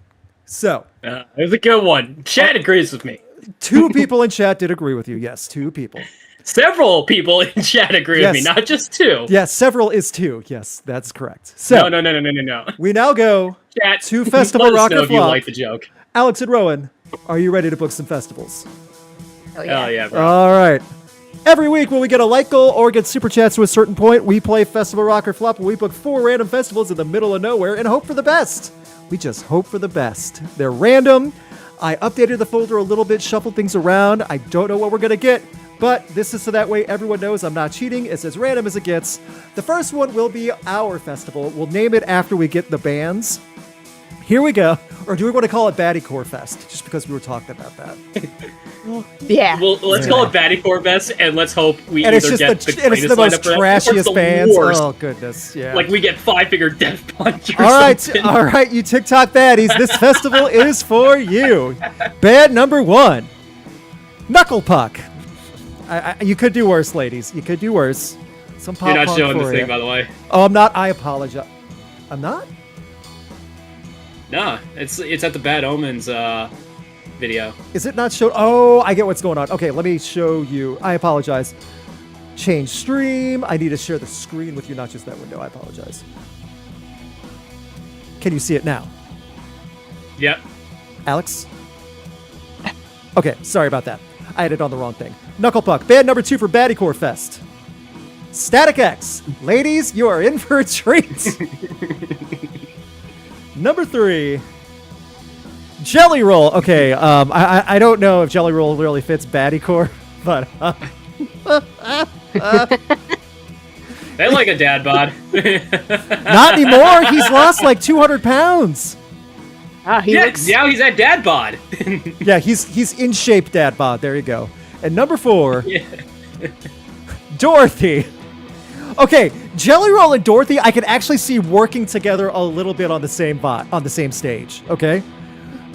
So. It was a good one. Chat agrees with me. 2 people in chat did agree with you. Yes, 2 people. Several people in chat agree with me, not just 2. Yes, several is 2. Yes, that's correct. So No. We now go chat, to Festival Rock or Flop. You like the joke. Alex and Rowan, are you ready to book some festivals? Hell yeah, bro. All right. Every week when we get a like goal or get super chats to a certain point, we play Festival Rock or Flop, where we book 4 random festivals in the middle of nowhere and hope for the best. We just hope for the best. They're random. I updated the folder a little bit, shuffled things around. I don't know what we're going to get, but this is so that way everyone knows I'm not cheating. It's as random as it gets. The first one will be our festival. We'll name it after we get the bands. Here we go. Or do we want to call it Baddiecore Fest? Just because we were talking about that. Yeah. Well, let's call it Baddiecore Fest, and let's hope we and either it's get just the it's the most trashiest bands. Worst. Oh goodness, yeah. Like we get Five Finger Death Punch or something. All right, you TikTok baddies. This festival is for you. Band number 1, Knuckle Puck. You could do worse, ladies. You could do worse. Some pop You're not punk showing for this you. thing, by the way. Oh, I'm not. I apologize. I'm not? Nah, it's at the Bad Omens video. Is it not shown? Oh, I get what's going on. Okay, let me show you. I apologize. Change stream. I need to share the screen with you, not just that window. I apologize. Can you see it now? Yep. Alex? Okay, sorry about that. I had it on the wrong thing. Knuckle Puck, band number 2 for Baddiecore Fest. Static X. Ladies, you are in for a treat. Number 3, Jelly Roll. Okay, I don't know if Jelly Roll really fits baddiecore, but They like a dad bod. not anymore. He's lost like 200 pounds. He Yeah, looks. now he's at dad bod. Yeah, he's in shape, dad bod. There you go. And number 4, Yeah. Dorothy. Okay, Jelly Roll and Dorothy, I can actually see working together a little bit on the same stage. Okay,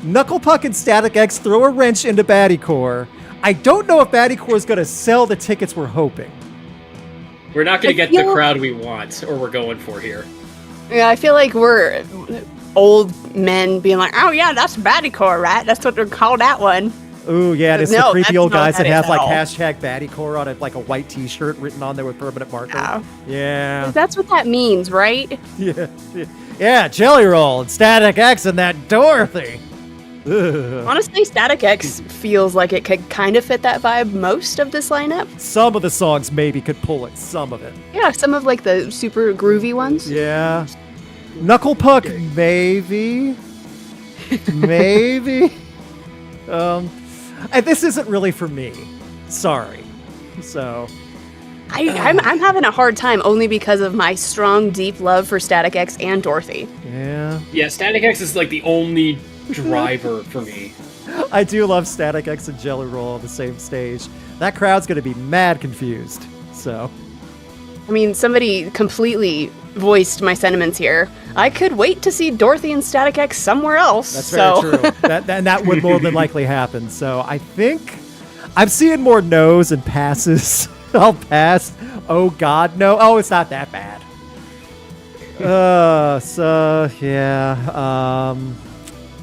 Knuckle Puck and Static X throw a wrench into baddiecore. I don't know if baddiecore is going to sell the tickets we're hoping. We're not going to I get the feel- crowd we want or we're going for here. Yeah, I feel like we're old men being like, oh yeah, that's baddiecore, right? That's what they're called, that one. Ooh, yeah, and it's the No, creepy that's old not guys what that that have is like at all. hashtag baddiecore on it, like a white T-shirt written on there with permanent marker. Yeah. Yeah, That's what that means, right? yeah, Jelly Roll and Static X and that Dorothy. Ugh. Honestly, Static X feels like it could kind of fit that vibe most of this lineup. Some of the songs maybe could pull it. Some of it. Yeah, some of like the super groovy ones. Yeah. Knuckle Puck, maybe. Maybe. And this isn't really for me. Sorry. So. I'm having a hard time only because of my strong, deep love for Static X and Dorothy. Yeah. Yeah, Static X is like the only driver for me. I do love Static X and Jelly Roll on the same stage. That crowd's going to be mad confused. So. I mean, somebody completely voiced my sentiments here. I could wait to see Dorothy and Static X somewhere else. That's very true. That would more than likely happen. So I think I'm seeing more no's and passes. I'll pass. Oh God, no. Oh, it's not that bad. So yeah.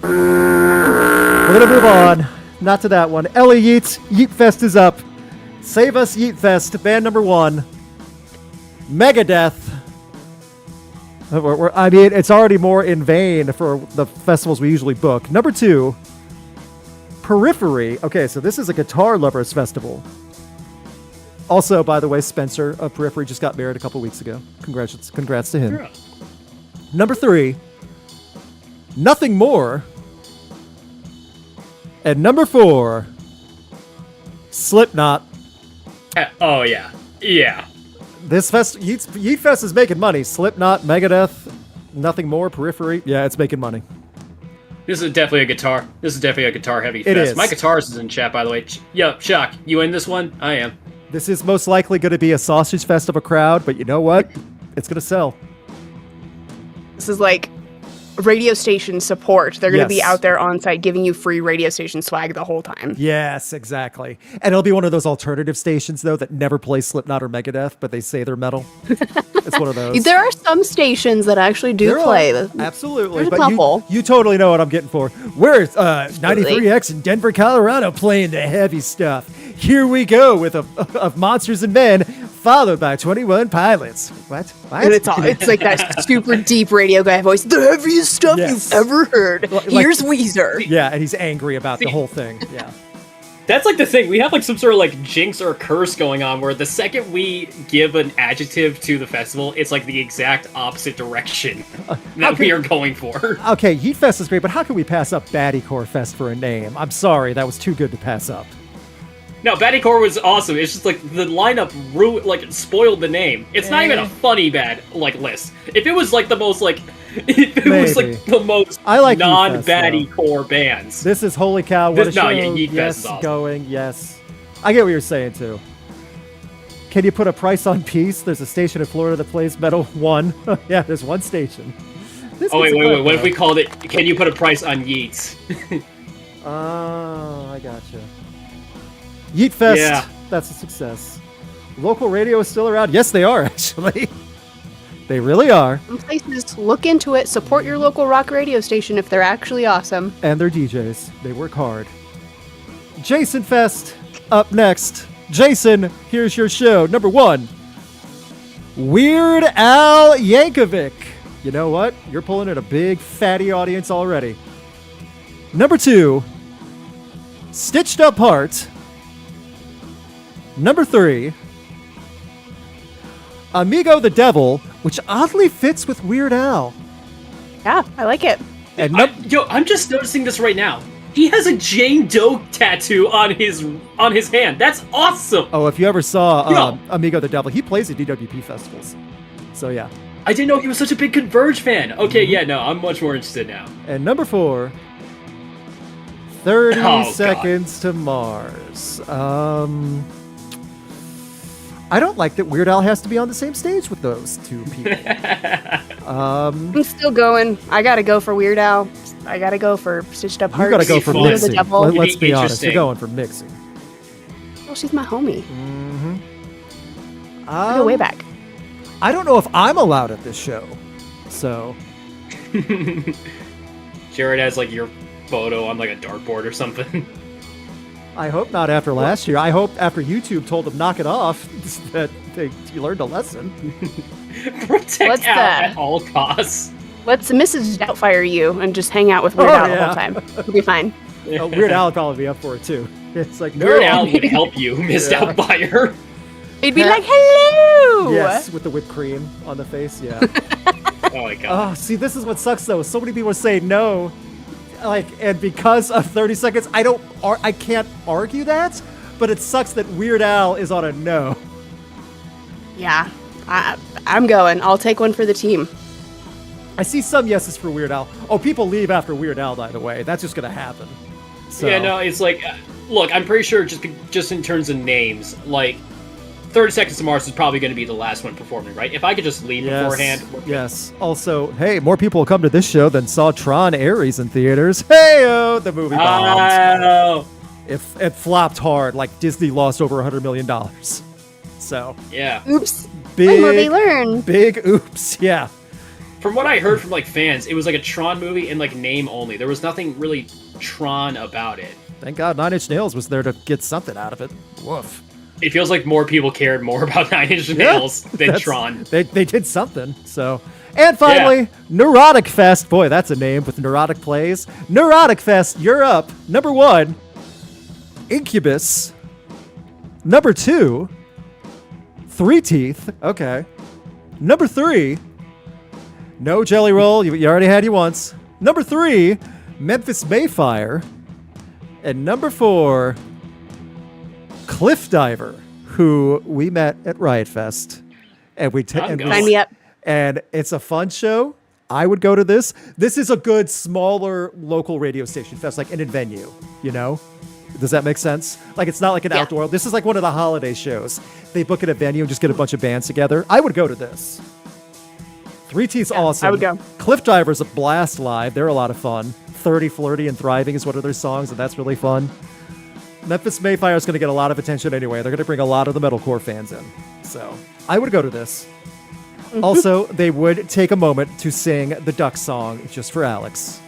We're gonna move on. Not to that one. Ellie Yeats. Yeet Fest is up. Save us, Yeet Fest. Band number 1. Megadeth. I mean, it's already more in vain for the festivals we usually book. Number 2, Periphery. Okay, so this is a guitar lovers festival. Also, by the way, Spencer of Periphery just got married a couple weeks ago. Congrats to him. Yeah. Number 3, Nothing More. And number 4, Slipknot. Oh, yeah. Yeah. This Yeet Fest is making money. Slipknot, Megadeth, Nothing More, Periphery. Yeah, it's making money. This is definitely a guitar. This is definitely a guitar-heavy It fest. is. My guitarist is in chat, by the way. Yo, Shock, you in this one? I am. This is most likely going to be a sausage fest of a crowd, but you know what? It's going to sell. This is like radio station support. They're going to be Yes. out there on site giving you free radio station swag the whole time. Yes, exactly. And it'll be one of those alternative stations, though, that never play Slipknot or Megadeth, but they say they're metal. It's one of those. There are some stations that actually do There play. are. Absolutely. There's a But couple. you totally know what I'm getting for. We're 93X in Denver, Colorado, playing the heavy stuff. Here we go with of Monsters and Men, followed by 21 Pilots. What? And it's like that super deep radio guy voice. The heaviest stuff Yes. you've ever heard. Like- Here's Weezer. Yeah, and he's angry about the whole thing. Yeah. That's like the thing. We have like some sort of like jinx or curse going on where the second we give an adjective to the festival, it's like the exact opposite direction that we are going for. Okay, Yeet Fest is great, but how can we pass up Baddiecore Fest for a name? I'm sorry, that was too good to pass up. No, Baddiecore was awesome. It's just like the lineup spoiled the name. It's not even a funny bad list. If it was like the most like, if it was Maybe. like the most I like Yeet Fest, though. non-Baddiecore bands. This is holy cow, what This- a no, show. yeah, Yeet Fest Yes, is awesome. going, yes. I get what you're saying, too. Can you put a price on Peace? There's a station in Florida that plays Metal 1. Yeah, there's one station. This Oh gets wait. a clap, What if though. we called it? Can you put a price on Yeats? Oh, I gotcha. Yeet Fest, Yeah. that's a success. Local radio is still around. Yes, they are, actually. They really are. Some places, look into it. Support your local rock radio station if they're actually awesome. And they're DJs. They work hard. Jason Fest, up next. Jason, here's your show. Number 1, Weird Al Yankovic. You know what? You're pulling in a big, fatty audience already. Number 2, Stitched Up Heart. Number 3, Amigo the Devil, which oddly fits with Weird Al. Yeah, I like it. And I'm just noticing this right now. He has a Jane Doe tattoo on his hand. That's awesome. oh, if you ever saw Amigo the Devil, he plays at DWP festivals. So yeah. I didn't know he was such a big Converge fan. Okay, yeah, no, I'm much more interested now. And number 4, 30 Oh, Seconds to Mars. I don't like that Weird Al has to be on the same stage with those two people. I'm still going. I gotta go for Weird Al. I gotta go for Stitched Up You Hearts. gotta go for Fun. Fear mixing. the Devil. Let's be honest. You're Interesting. going for mixing. Well, she's my homie. I Um, go way back. I don't know if I'm allowed at this show. So, Jared has like your photo on like a dartboard or something. I hope not after last year. I hope after YouTube told him knock it off that he learned a lesson. Protect What's Al that? at all costs. Let's Mrs. Doubtfire you and just hang out with Weird Oh, Al the yeah. whole time. We'll be fine. Weird Al would probably be up for it too. It's like, no. Weird Al would help you, missed out by her. He'd be like, hello! Yes, with the whipped cream on the face, yeah. Oh my god. Oh, see, this is what sucks though. So many people say no, and because of 30 seconds, I can't argue that. But it sucks that Weird Al is on a no. Yeah, I'm going. I'll take one for the team. I see some yeses for Weird Al. Oh, people leave after Weird Al, by the way. That's just gonna happen. So. Yeah, no, it's like, look, I'm pretty sure just in terms of names, like, 30 Seconds to Mars is probably going to be the last one performing, right? If I could just leave beforehand. Yes. Also, hey, more people will come to this show than saw Tron Ares in theaters. Hey-oh, the movie bombed. Oh, It flopped hard, like Disney lost over $100 million. So, yeah. Oops. big, When will they learn? big oops, yeah. From what I heard from, like, fans, it was like a Tron movie in, like, name only. There was nothing really Tron about it. Thank God 9 Inch Nails was there to get something out of it. Woof. It feels like more people cared more about Nine Inch Nails than That's- Tron. They did something, so. And finally, Neurotic Fest. Boy, that's a name with neurotic plays. Neurotic Fest, you're up. Number 1, Incubus. Number 2, Three Teeth. Okay. Number 3, no Jelly Roll. You already had you once. Number 3, Memphis Mayfire. And number 4, Cliff Diver, who we met at Riot Fest. And we I'm going. Sign me up. And it's a fun show. I would go to this. This is a good, smaller local radio station fest, like in a venue, you know? Does that make sense? Like, it's not like an outdoor. This is like one of the holiday shows. They book at a venue and just get a bunch of bands together. I would go to this. Three T's awesome. I would go. Cliff Diver's a blast live. They're a lot of fun. 30, Flirty, and Thriving is one of their songs, and that's really fun. Memphis Mayfire is going to get a lot of attention anyway. They're going to bring a lot of the metalcore fans in. So I would go to this. Also, they would take a moment to sing the Duck song just for Alex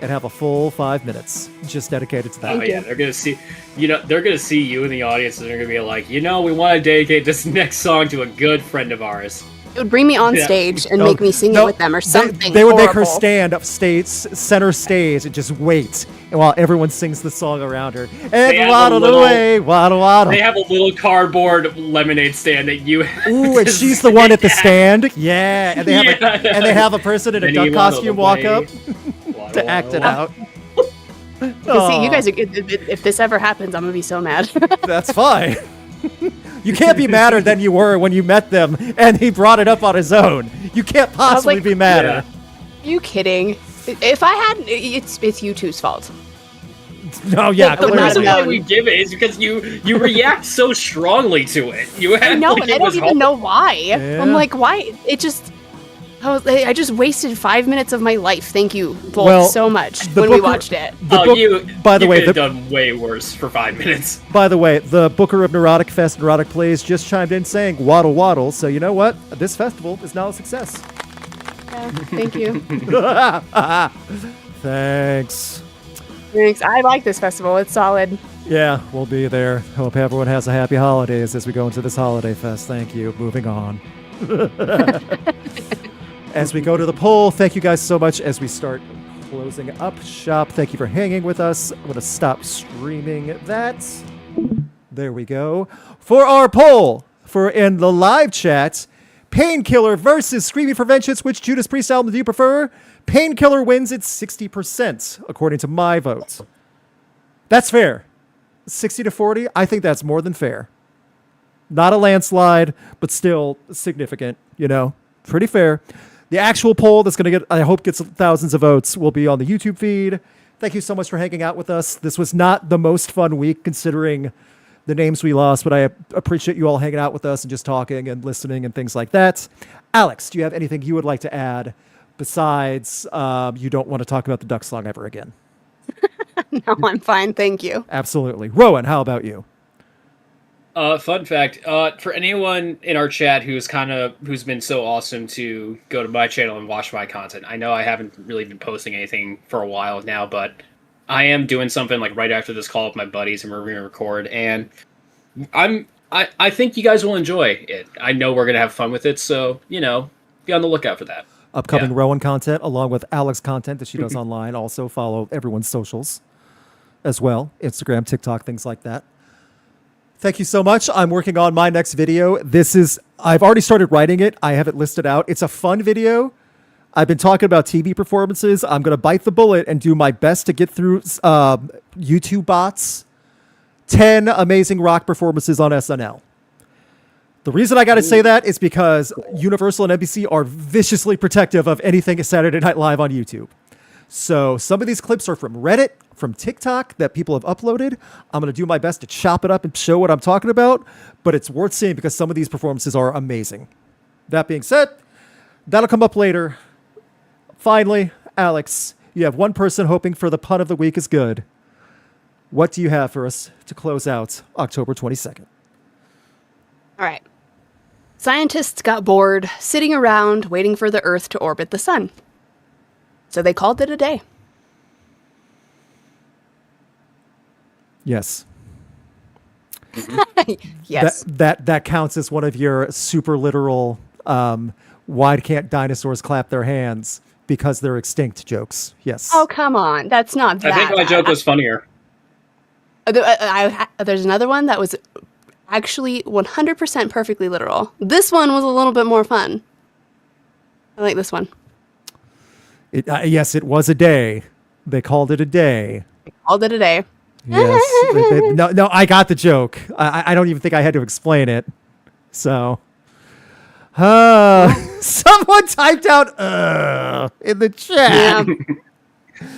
and have a full 5 minutes just dedicated to that. Oh yeah, they're gonna see, they're gonna see you in the audience, and they're gonna be like, we want to dedicate this next song to a good friend of ours. It would bring me on stage and make me sing it with them or something. They would make her horrible. stand up center stage and just wait while everyone sings the song around her. They And have waddle a little- away, waddle, waddle. They have a little cardboard lemonade stand that you have Ooh, and to she's the one at the sit stand. Yeah, and they have Yeah. and they have a person in a Then duck you waddle costume walk away. up Waddle, to act it waddle. out. Because see, you guys, if this ever happens, I'm gonna be so mad. That's fine. You can't be madder than you were when you met them, and he brought it up on his own. You can't possibly like, be madder. You kidding? If I had, it's you two's fault. No, yeah, would The not have reason clearly. why known. we give it is because you react so strongly to it. You I act know, like and I it don't was even hard. know why. Yeah. I'm like, why? I just wasted 5 minutes of my life. Thank you both Well, so much the when we Booker- watched it. The book- by the way, could have done way worse for 5 minutes. By the way, the Booker of Neurotic Fest, Neurotic Plays, just chimed in saying waddle waddle. So you know what? This festival is now a success. Yeah, thank you. Thanks. Thanks. I like this festival. It's solid. Yeah, we'll be there. Hope everyone has a happy holidays as we go into this holiday fest. Thank you. Moving on. As we go to the poll, thank you guys so much as we start closing up shop. Thank you for hanging with us. I'm going to stop streaming that. There we go. For our poll, for in the live chat, Painkiller versus Screaming for Vengeance, which Judas Priest album do you prefer? Painkiller wins at 60%, according to my vote. That's fair. 60-40, I think that's more than fair. Not a landslide, but still significant, pretty fair. The actual poll that's going to I hope gets thousands of votes will be on the YouTube feed. Thank you so much for hanging out with us. This was not the most fun week considering the names we lost, but I appreciate you all hanging out with us and just talking and listening and things like that. Alex, do you have anything you would like to add besides you don't want to talk about the Duck song ever again? No, I'm fine. Thank you. Absolutely. Rowan, how about you? Fun fact, for anyone in our chat who's been so awesome to go to my channel and watch my content. I know I haven't really been posting anything for a while now, but I am doing something like right after this call with my buddies and we're going to record, and I think you guys will enjoy it. I know we're going to have fun with it, so, be on the lookout for that. Upcoming Rowan content along with Alex content that she does online. Also follow everyone's socials as well. Instagram, TikTok, things like that. Thank you so much. I'm working on my next video. I've already started writing it. I have it listed out. It's a fun video. I've been talking about TV performances. I'm going to bite the bullet and do my best to get through YouTube bots. 10 amazing rock performances on SNL. The reason I got to say that is because Universal and NBC are viciously protective of anything Saturday Night Live on YouTube. So some of these clips are from Reddit, from TikTok that people have uploaded. I'm going to do my best to chop it up and show what I'm talking about, but it's worth seeing because some of these performances are amazing. That being said, that'll come up later. Finally, Alex, you have one person hoping for the pun of the week is good. What do you have for us to close out October 22nd? All right. Scientists got bored sitting around waiting for the Earth to orbit the sun. So they called it a day. Yes. Yes. That counts as one of your super literal why can't dinosaurs clap their hands because they're extinct jokes. Yes. Oh, come on. That's not that. I think my joke was funnier. There's another one that was actually 100% perfectly literal. This one was a little bit more fun. I like this one. Yes, it was a day. They called it a day. They called it a day. Yes. No, I got the joke. I don't even think I had to explain it. So, someone typed out in the chat. Yeah.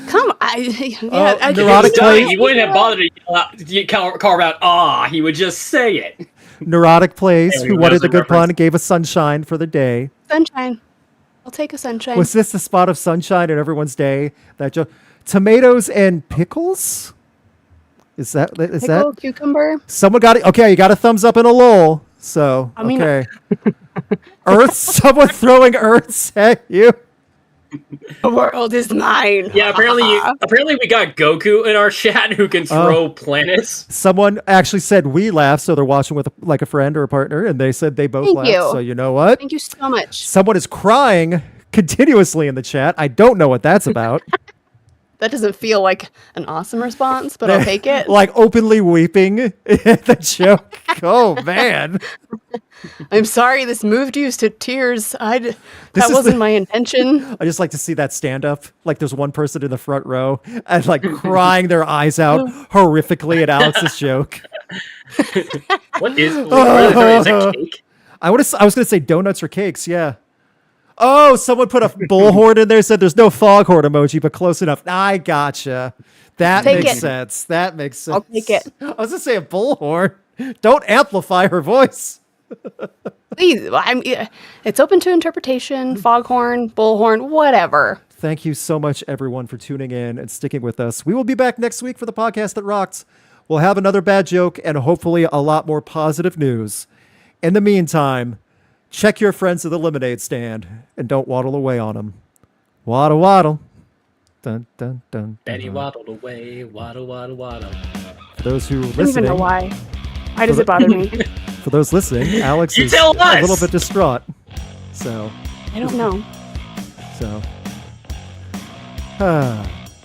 Come on. Neurotic Plays. He wouldn't have bothered to carve out, he would just say it. Neurotic Plays, who wanted the good pun, gave us sunshine for the day. Sunshine. I'll take a sunshine. Was this the spot of sunshine in everyone's day? That joke. Tomatoes and pickles? Is that Pickle, cucumber? Someone got it. Okay, you got a thumbs up and a lol. So, okay. Earths, someone throwing earths at you. The world is mine. Yeah, apparently we got Goku in our chat who can throw planets. Someone actually said we laugh, so they're watching with a friend or a partner, and they said they both laughed. So you know what? Thank you so much. Someone is crying continuously in the chat. I don't know what that's about. That doesn't feel like an awesome response, but I'll take it. Like openly weeping at the joke. Oh, man. I'm sorry this moved you to tears. That wasn't my intention. I just like to see that stand up. Like there's one person in the front row and like crying their eyes out horrifically at Alex's joke. What is that cake? I was going to say donuts or cakes. Yeah. Oh, someone put a bullhorn in there, said there's no foghorn emoji, but close enough. I gotcha. That makes sense. That makes sense. I'll take it. I was going to say a bullhorn. Don't amplify her voice. Please. It's open to interpretation. Foghorn, bullhorn, whatever. Thank you so much, everyone, for tuning in and sticking with us. We will be back next week for the podcast that rocked. We'll have another bad joke and hopefully a lot more positive news. In the meantime, check your friends at the lemonade stand and don't waddle away on them. Waddle, waddle. Dun, dun, dun, And he waddled away, waddle, waddle, waddle. For those who are I don't even listening, know why. Why does it bother me? for those listening, Alex You is tell us! a little bit distraught. So, I don't know.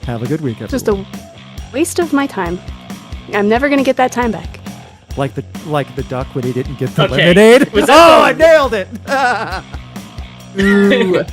Have a good week, everyone. Just a waste of my time. I'm never going to get that time back. Like the duck when he didn't get the Okay. lemonade. Was Oh, that I nailed it! Ooh.